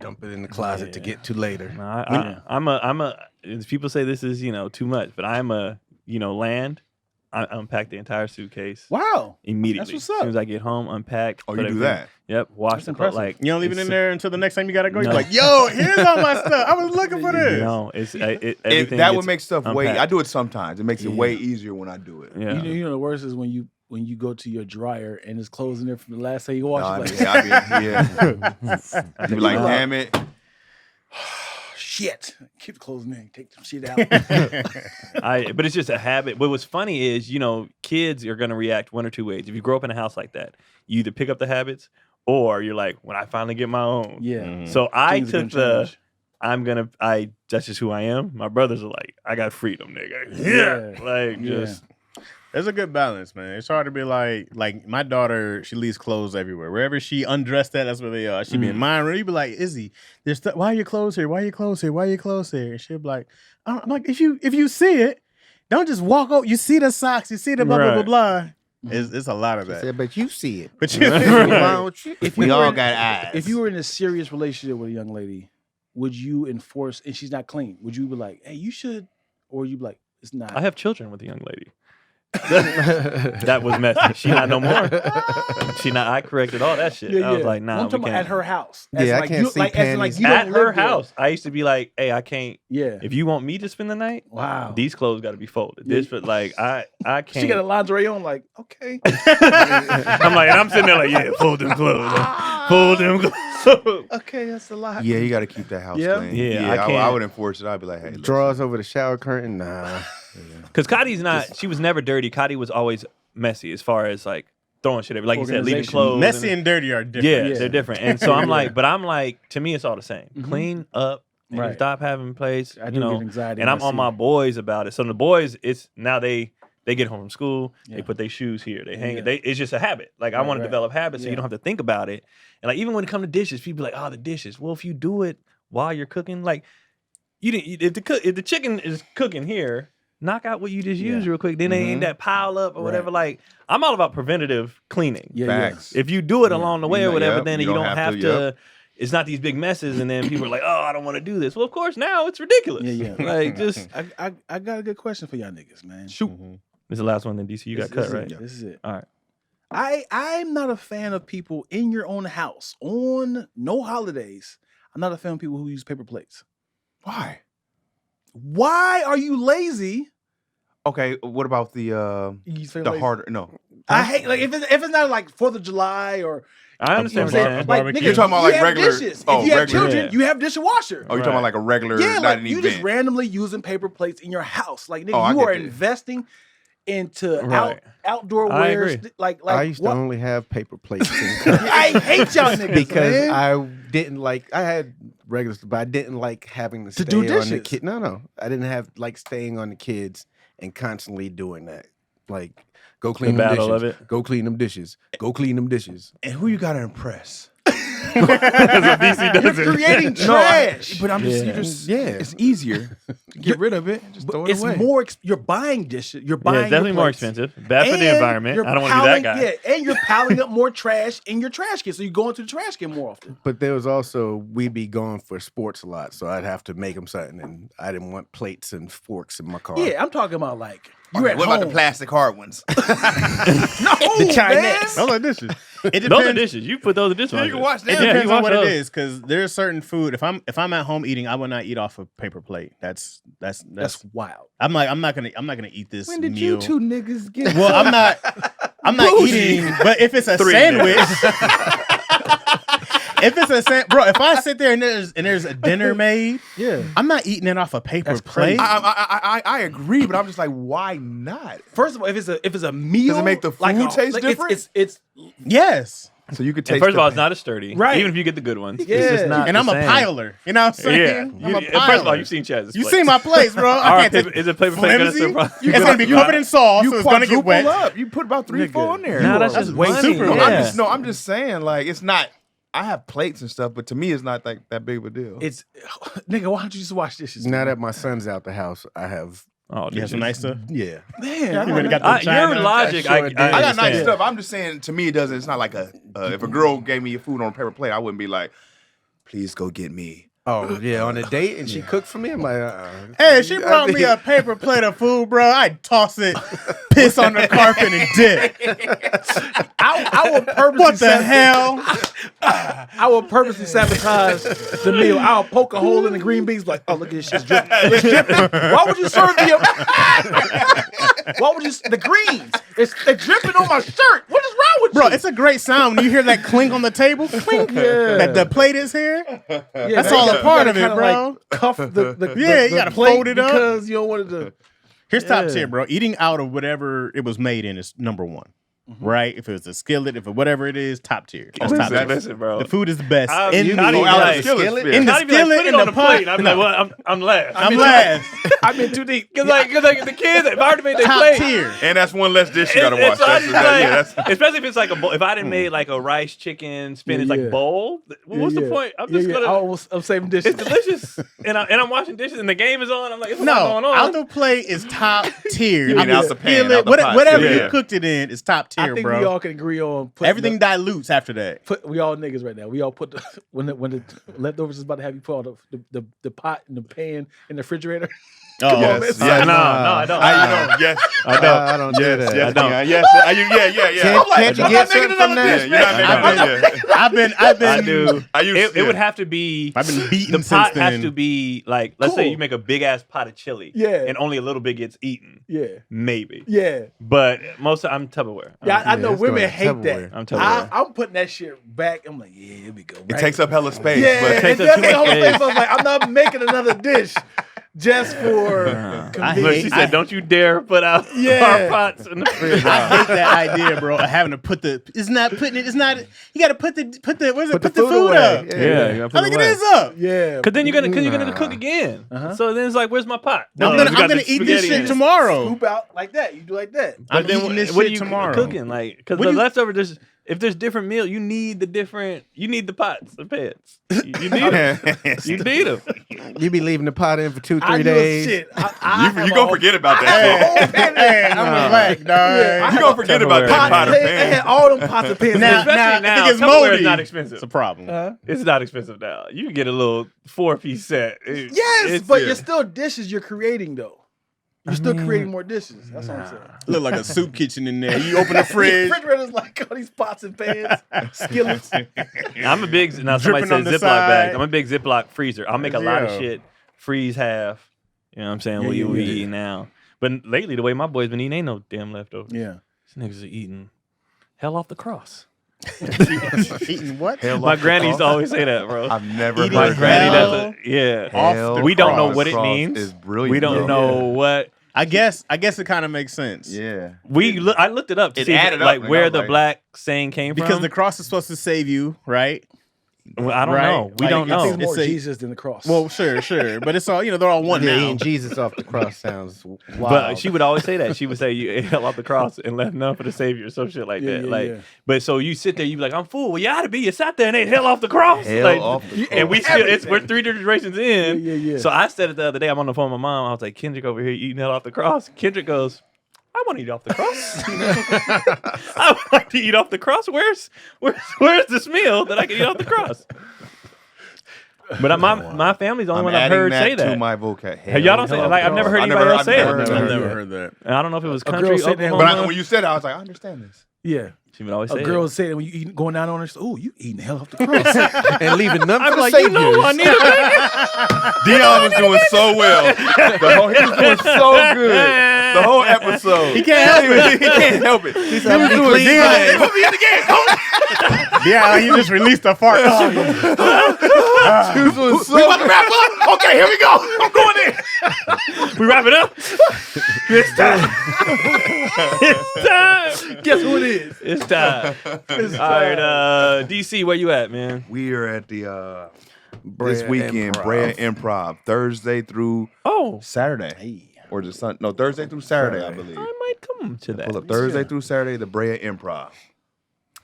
dump it in the closet to get to later. I'm a. People say this is too much, but I'm a land. I unpack the entire suitcase. Wow. Immediately. That's what's As up. soon as I get home, unpack. Oh, put you do everything- that? Yep. Wash That's the impressive. like. You don't leave it in there until the next time you gotta go. No. You're like, yo, here's all my stuff. I was looking for this. No, everything. That would gets make stuff way. unpacked. I do it sometimes. It makes it way easier when I do it. Yeah. You know the worst is when you go to your dryer and there's clothes in there from the last time you washed. No, I'd be like, damn it. Shit. Keep the clothes in there. Take some shit out. But it's just a habit. But what's funny is, kids are going to react one or two ways. If you grow up in a house like that, you either pick up the habits or you're like, when I finally get my own. Yeah. So I Things are took gonna change. that's just who I am. My brothers are like, I got freedom, nigga. Yeah. Like, Yeah. just. There's a good balance, man. It's hard to be like my daughter. She leaves clothes everywhere. Wherever she undressed at, that's where they are. She be in mine room. You be like, Izzy, there's why are your clothes here? Why are your clothes here? Why are your clothes here? And she'll be like, I'm like, if you see it, don't just walk out. You see the socks. You see the blah blah blah blah. It's a lot of that. Said, but you see it. But you, If We you all were in- got eyes. If you were in a serious relationship with a young lady, would you enforce, and she's not clean, would you be like, hey, you should, or you be like, it's not? I have children with a young lady. That was messy. She not no more. She not. I corrected all that shit. I was like, nah, I'm we talking about can't. at her house. Yeah, As I like can't you, see like, as in, like, panties. you don't At live her there. house, I used to be like, hey, I can't. Yeah. If you want me to spend the night, Wow. these clothes got to be folded. Yeah. This, but like, I can't. She got a lingerie on, like, okay. I'm like, and I'm sitting there like, yeah, fold them clothes. Fold them clothes. Okay, that's a lot. Yeah, you got to keep that house Yeah? clean. Yeah, I can't. would enforce it. I'd be like, hey, Drawers over the shower curtain? Nah. Because Cotty's not, she was never dirty. Cotty was always messy as far as like throwing shit everywhere. Like you said, leaving Organization. clothes. messy and dirty are different. Yeah, Yeah. they're different. And so I'm like, but I'm like, to me, it's all the same. Mhm. Clean up, and Right. stop having plays. I do get anxiety. And I'm when I on see my it. boys about it. So the boys, it's now they get home from school, Yeah. they put their shoes here, they hang Yeah. it. It's just a habit. Like I Right, want to right. develop habits so you Yeah. don't have to think about it. And like even when it comes to dishes, people be like, oh, the dishes. Well, if you do it while you're cooking, like you didn't. If the chicken is cooking here, knock out what you just used real quick. Then they ain't that pile up or whatever. Like I'm all about preventative cleaning. Yeah, Facts. If you do it along the way You or know, whatever, yep, then you you don't don't have have to, to. It's not these big messes, and then people are like, "Oh, I don't want to do this." Well, of course, now it's ridiculous. Yeah, yeah. Like just I got a good question for y'all niggas, man. shoot. This is the last one. Then DC, you got This cut is right. it. This is it. All right. I'm not a fan of people in your own house on no holidays. I'm not a fan of people who use paper plates. why? Why are you lazy? Okay, what about the You use paper plates? harder? No, I hate like if it's not like 4th of July or I understand you know what what you're I'm saying? saying. Like, Barbecue. nigga, You're talking about, you like, have regular- dishes. oh, If you have regular. children, Yeah. you have dishwasher. oh, you're talking about like a regular, Yeah, not like an you event. just randomly using paper plates in your house. Like nigga, Oh, I you get are that. investing into Right. outdoor I wear. agree. Like I used to what? only have paper plates in I hate y'all niggas because man. I didn't like. I had regular, but I didn't like having to stay do on the dishes. kid. No, I didn't have like staying on the kids and constantly doing that. Like, go clean them battle dishes. of it. Go clean them dishes. Go clean them dishes. And who you gotta impress? That's what DC does. You're creating No, trash. but I'm just, Yeah. you're just, Yeah. it's easier. Get rid of it. Just throw it it's away. more. You're buying dishes. You're Yeah, buying. it's definitely your more plates. expensive. Bad for the And environment. you're I don't want to be that piling- guy. Yeah, and you're piling up more trash in your trash can. So you go into the trash can more often. But there was also we'd be going for sports a lot, so I'd have to make them something, and I didn't want plates and forks in my car. Yeah, I'm talking about like you're Okay, at what home. about the plastic hard ones? No, The Chinese. man. Those are dishes. It Those are depends. dishes. You put those in dishwasher. you can wash It them. Yeah, depends you on wash what those. it is, because there's certain food. If I'm at home eating, I will not eat off a paper plate. That's That's wild. I'm not gonna eat this When did meal. you two niggas get? Well, I'm not eating. But if it's a Three sandwich, if it's a bro, if I sit there and there's a dinner made, Yeah. I'm not eating it off a paper That's crazy. plate. I agree, but I'm just like, why not? First of all, if it's a meal, Does it make the food taste like different? It's Yes. So you could And taste. first of all, it's not as sturdy. Right. Even if you get the good ones. Yeah. It's just not And the I'm a same. piler. You know what I'm saying? Yeah. I'm a First of all, piler. you've seen Chaz's You place. seen my place, bro. I can't take Is it paper plate gonna flimsy. still pro- It's gonna be covered in sauce, so it's gonna get wet. up. You put about 3, 4 in there. Nah, that's That's just way money. super. No, Yeah. I'm just saying, like, it's not. I have plates and stuff, but to me, it's not like that big of a deal. It's nigga. Why don't you just wash dishes? Now that my son's out the house, I have. Oh, You have some nice stuff. Yeah. Man, You already got the Your China. logic, I sure did. I got nice understand. stuff. I'm just saying, to me, it doesn't. It's not like a. If a girl gave me food on a paper plate, I wouldn't be like, "Please go get me." Oh yeah, on a date and she cooked for me. I'm like, Hey, she brought me a paper plate of food, bro. I'd toss it, piss on the carpet, and dip. I will purposely. What the hell? I will purposely sabotage the meal. I'll poke a hole in the green beans, like, oh, look at this shit's dripping. It's dripping. Why would you serve me why would you the greens? They're dripping on my shirt. What is wrong with Bro, you? it's a great sound when you hear that clink on the table. Clink. That the plate is here. That's all a part of it, bro. Like, cuff the Yeah, you the gotta plate fold it up. because you don't want it to. Here's top Yeah. tier, bro. Eating out of whatever it was made in is number one. Right? If it was a skillet, if it whatever it is, top tier. That's top tier. Listen, bro. The food is the best. I'm In not the even out of like, the skillet. in the not even like, skillet, put it in on the the pot. plate. I'm like, well, I'm last. I'm last. I'm in too deep. Cause like the kids, if I already made their Top plate, tier. And that's one less dish you gotta it's wash. already That's like, especially if it's like a bowl. If I didn't made like a rice, chicken, spinach Yeah. like bowl, what's the point? I'm just gonna. I'm saving dishes. It's delicious, and I'm washing dishes, and the game is on. I'm like, it's a lot No, going on. out the plate is top tier. You mean out the pan, skillet, out the pot. whatever Yeah. you cooked it in is top I tier, think bro. we all can agree on putting Everything dilutes after that. we all niggas right now. We all put the when the leftovers is about to have you put all the pot and the pan in the refrigerator. Oh, Yes, man. yes. no, I don't. Yes. I don't. I don't do that. Yes, I don't. Yes. Yeah. Can't you get something from Yeah, that? you're not making that. I've been. I do. I used It would have to be. I've been beaten The since pot then. has to be like, let's say Cool. you make a big ass pot of chili, Yeah. and only a little bit gets eaten, Yeah, maybe. yeah, But most of I'm Tupperware. yeah. I know let's go women to hate that. I'm Tupperware. I'm putting that shit back. I'm like, yeah, here we go. It takes up hella space. Yeah, But it takes it up does too take much whole space. space. I was like, I'm not making another dish just for I Look, hate- she said, "Don't you dare put out Yeah. our pots in the fridge." I hate that idea, bro. Of having to put the. It's not putting it. It's not. You got to put the. What is it? Put the food away. up. Yeah, you gotta put I think it it away. is up. yeah. Cause then you're gonna cook again. So then it's like, where's my pot? I'm No, gonna. we got I'm gonna the eat this spaghetti shit in it. tomorrow. Scoop out like that. You do like that. I'm But then eating this what shit are you tomorrow. cooking? Like, because What the do you- leftover, if there's different meal, you need the different. You need the pots, the pans. You need them. You need them. You be leaving the pot in for 2-3 I do days. shit. I have you a gonna whole- forget about I have a that whole pan Hey, I'm black, dog. Yeah, shit. You gonna forget about that pot or They pan. had all them pots of pans. Now, Especially now, now, if it's Tupperware moldy, is not expensive. it's a problem. It's not expensive now. You can get a little 4-piece set. Yes, but you're still dishes you're creating though. You're still creating more dishes. That's what I'm saying. Look like a soup kitchen in there. You open the The fridge. refrigerator's like all these pots and pans, skillets. I'm a big now. Somebody Dripping said on the Ziploc side. bags. I'm a big Ziploc freezer. I'll make a lot of Yeah. shit. Freeze half. You know what I'm saying? Yeah, What yeah, we yeah. eating now? But lately, the way my boys been eating, ain't no damn leftovers. Yeah. These niggas are eating hell off the cross. Eating what? My granny used to always say that, bro. I've never Eating My heard granny, hell that's a, yeah. off the We don't know cross. what it means. Is brilliant. We don't know what. I guess it kind of makes sense. Yeah. I looked it up to It see added up, like and I where was the like- black saying came Because from. the cross is supposed to save you, right? Well, I don't right? know. We Like, don't I I know. think it's more It's a- Jesus than the cross. Well, sure. But it's all, they're all one Yeah, now. eating Jesus off the cross sounds wild. But she would always say that. She would say, "You hell off the cross and left none for the Savior," some shit like Yeah, that. yeah, like, yeah. but so you sit there, you be like, "I'm full." Well, you ought to be. You sat there and ate hell off the cross. Hell Like, off the and we cross. still, we're 3 generations in. Yeah. So I said it the other day. I'm on the phone with my mom. I was like, "Kendrick over here eating hell off the cross." Kendrick goes, "I want to eat off the cross. I would like to eat off the cross. Where's this meal that I can eat off the cross?" But my family's the only I'm one I've adding heard that say to that. my vocab. Hey, y'all don't say Hell like off I've the never heard cross. anybody else say I've it. I've never heard that. And I don't know if it was A girl country, said that- Oklahoma. But when you said it, I was like, I understand this. Yeah. She would always A say girl it. said that when you eat, going down on her, oh, you eating hell off the cross. and leaving none for I'm the like, saviors. you know, I need a Dion was doing so well. He was doing so good. the whole episode. He can't help it. He can't help it. He said, "I'm clean today." Put me in the game, coach. Yeah, like he just released a fart. We about to wrap up. Okay, here we go. I'm going in. We wrap it up. It's time. It's time. Guess who it is? It's time. All right, DC, where you at, man? We are at the Brea this weekend, Improv. Brea Improv, Thursday through Saturday. Hey. Or just Thursday through Saturday, I believe. I might come to that. Pull up Thursday through Saturday, the Brea Improv.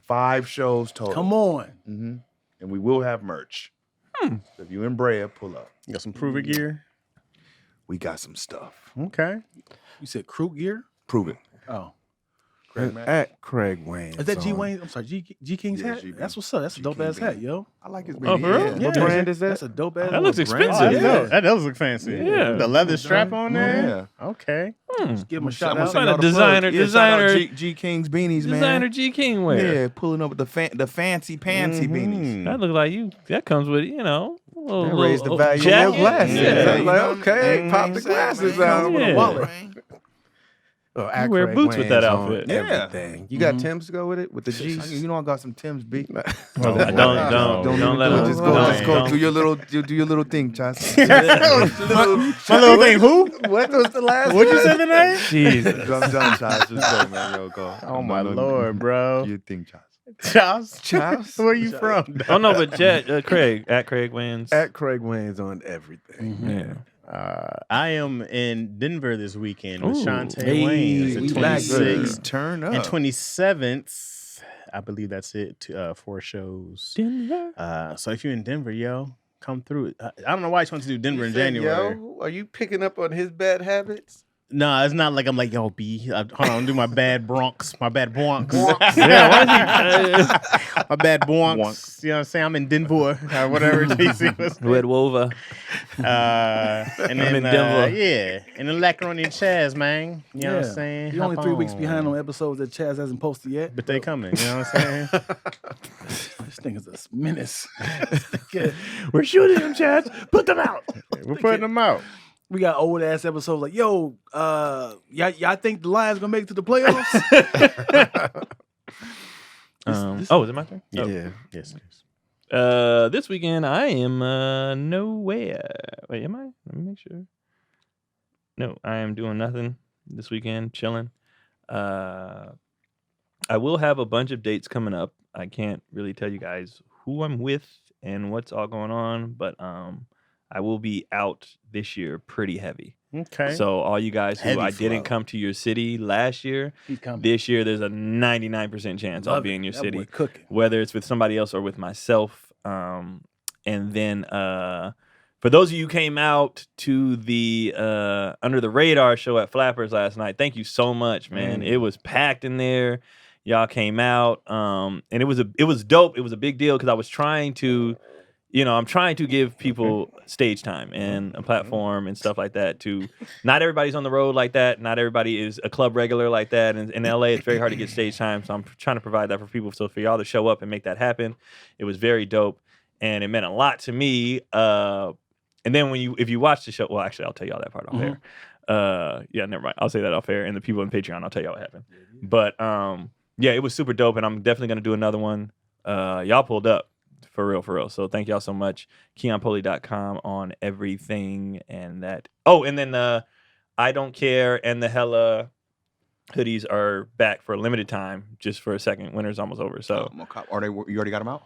5 shows total. Come on. Mm-hmm. And we will have merch. So if you in Brea, pull up. You got some Prove It gear? We got some stuff. Okay. You said crew gear? Prove it. Oh. At Craig Wayne. Is that G Wayne? I'm sorry, G King's Yeah, hat? G- That's what's up. That's a G dope King ass beanie. hat, yo. I like his Oh, baby. for real? What brand is that? That's a dope ass. That looks brand. expensive. Oh, that does look fancy. Yeah. The leather strap on there? Yeah. Okay. Just give him a shout I'm gonna out. send Not a y'all the designer- plug. Yeah, shout out designer- G King's beanies, man. Designer G King wear. Yeah, pulling up with the fancy pantsy beanies. That look like you. That comes with, you know, a little, That raised the little value of jacket. your glasses. Yeah. I'm like, okay, pop the glasses out. Yeah. wallet. Oh, You at wear Craig boots with that Wayne's on outfit. Yeah. Everything. You got Tim's to go with it with the G's. You know I got some Tim's B. Don't let even him. Just don't. go do your little thing, Chaz. My little thing, who? What was the last? What'd you say the name? Jesus. I'm done, Chaz. Just go, man. Yo, go. Oh, my Lord, bro. Do your thing, Chaz. Chaz? Chaz? Where you from? Oh no, but Craig at Craig wins. At Craig Wayne's on everything. Yeah. I am in Denver this weekend with Ooh. Shantae Hey, Wayne. It's we the back, 26th Turn up. and 27th. I believe that's it. 4 shows. Denver. So if you're in Denver, yo, come through. I don't know why you want to do Denver in You said, January. Yo, are you picking up on his bad habits? No, it's not like I'm like, yo, B. Hold on, do my bad Bronx. My bad Bronx. Yeah, why is he? My bad Bronx. You know what I'm saying? I'm in Denver or whatever DC was. Red Wova. And I'm then, in Denver. yeah. And then Lacroni and Chaz, man. You know what I'm saying? You're only Hop 3 weeks on. behind on episodes that Chaz hasn't posted yet. But they coming, you know what I'm saying? This thing is a menace. We're shooting him, Chaz. Put them out. We're putting them out. We got old ass episodes like, yo, y'all think the Lions gonna make it to the playoffs? Is it my turn? Oh. Yeah. Yes. This weekend I am nowhere. Wait, am I? Let me make sure. No, I am doing nothing this weekend, chilling. I will have a bunch of dates coming up. I can't really tell you guys who I'm with and what's all going on, but I will be out this year pretty heavy. Okay. So all you guys who Heavy I didn't flow. come to your city last year, He's coming. this year there's a 99% chance I'll be in your That boy city, cooking. whether it's with somebody else or with myself. And then for those of you who came out to the Under the Radar show at Flappers last night, thank you so much, man. It was packed in there. Y'all came out, and it was dope. It was a big deal because I was trying to, I'm trying to give people stage time and a platform and stuff like that. Not everybody's on the road like that. Not everybody is a club regular like that. And in LA, it's very hard to get stage time. So I'm trying to provide that for people. So for y'all to show up and make that happen, it was very dope. And it meant a lot to me. And then if you watch the show, well, actually, I'll tell y'all that part off air. Yeah, never mind. I'll say that off air. And the people on Patreon, I'll tell y'all what happened. But yeah, it was super dope. And I'm definitely going to do another one. Y'all pulled up. For real. So thank y'all so much. KeonPoli.com on everything and that. Oh, and then I Don't Care and the Hella hoodies are back for a limited time, just for a second. Winter's almost over. So Are they? You already got them out?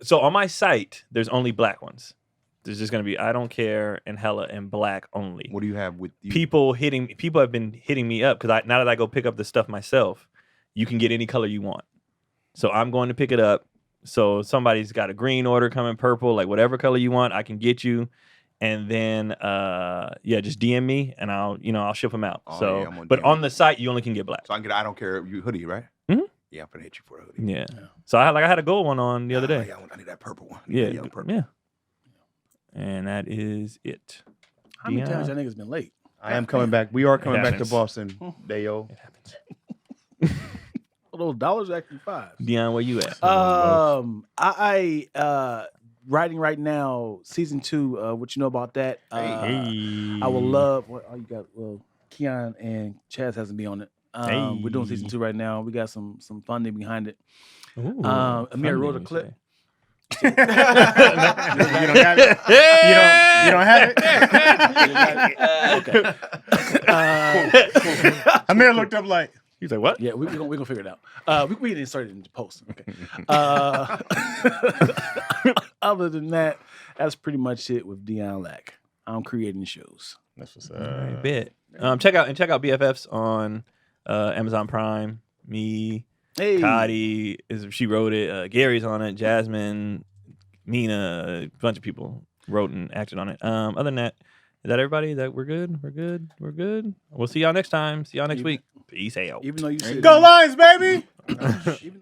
so on my site, there's only black ones. There's just gonna be I Don't Care and Hella and black only. What do you have with you? People have been hitting me up because now that I go pick up the stuff myself, you can get any color you want. So I'm going to pick it up. So somebody's got a green order coming, purple, like whatever color you want, I can get you. And then just DM me and I'll ship them out. Oh, yeah, I'm gonna but DM on the site you only can get black. So I can get I Don't Care you hoodie, right? Mhm. Yeah, I'm gonna hit you for a hoodie. Yeah. So I had a gold one on the other day. Yeah, I need that purple one. Yeah. Yellow purple. Yeah. And that is it. How many Dion? times y'all niggas been late? I am coming back. We are coming back to happens. Boston, Dayo. It happens. Well, those dollars are actually $5. Dion, where you at? I writing right now season 2. What you know about that? Hey. I will love. What you got? Well, Keon and Chaz hasn't been on it. We're doing season Hey. 2 right now. We got some funding behind it. Ooh, Amir wrote a funding, clip. You don't got it. You don't have it. Amir looked up like. He's like, what? Yeah, we're gonna figure it out. We can insert it in the post. Okay. Other than that, that's pretty much it with Dion Lack. I'm creating shows. That's what's All right, bet. Check out BFFs on Amazon Prime. Me, Hey, Cotty she wrote it. Gary's on it. Jasmine, Mina, a bunch of people wrote and acted on it. Other than that, is that everybody? That we're good? We're good. We'll see y'all next time. See y'all next week. Peace out. even though you said Go Lions, baby. even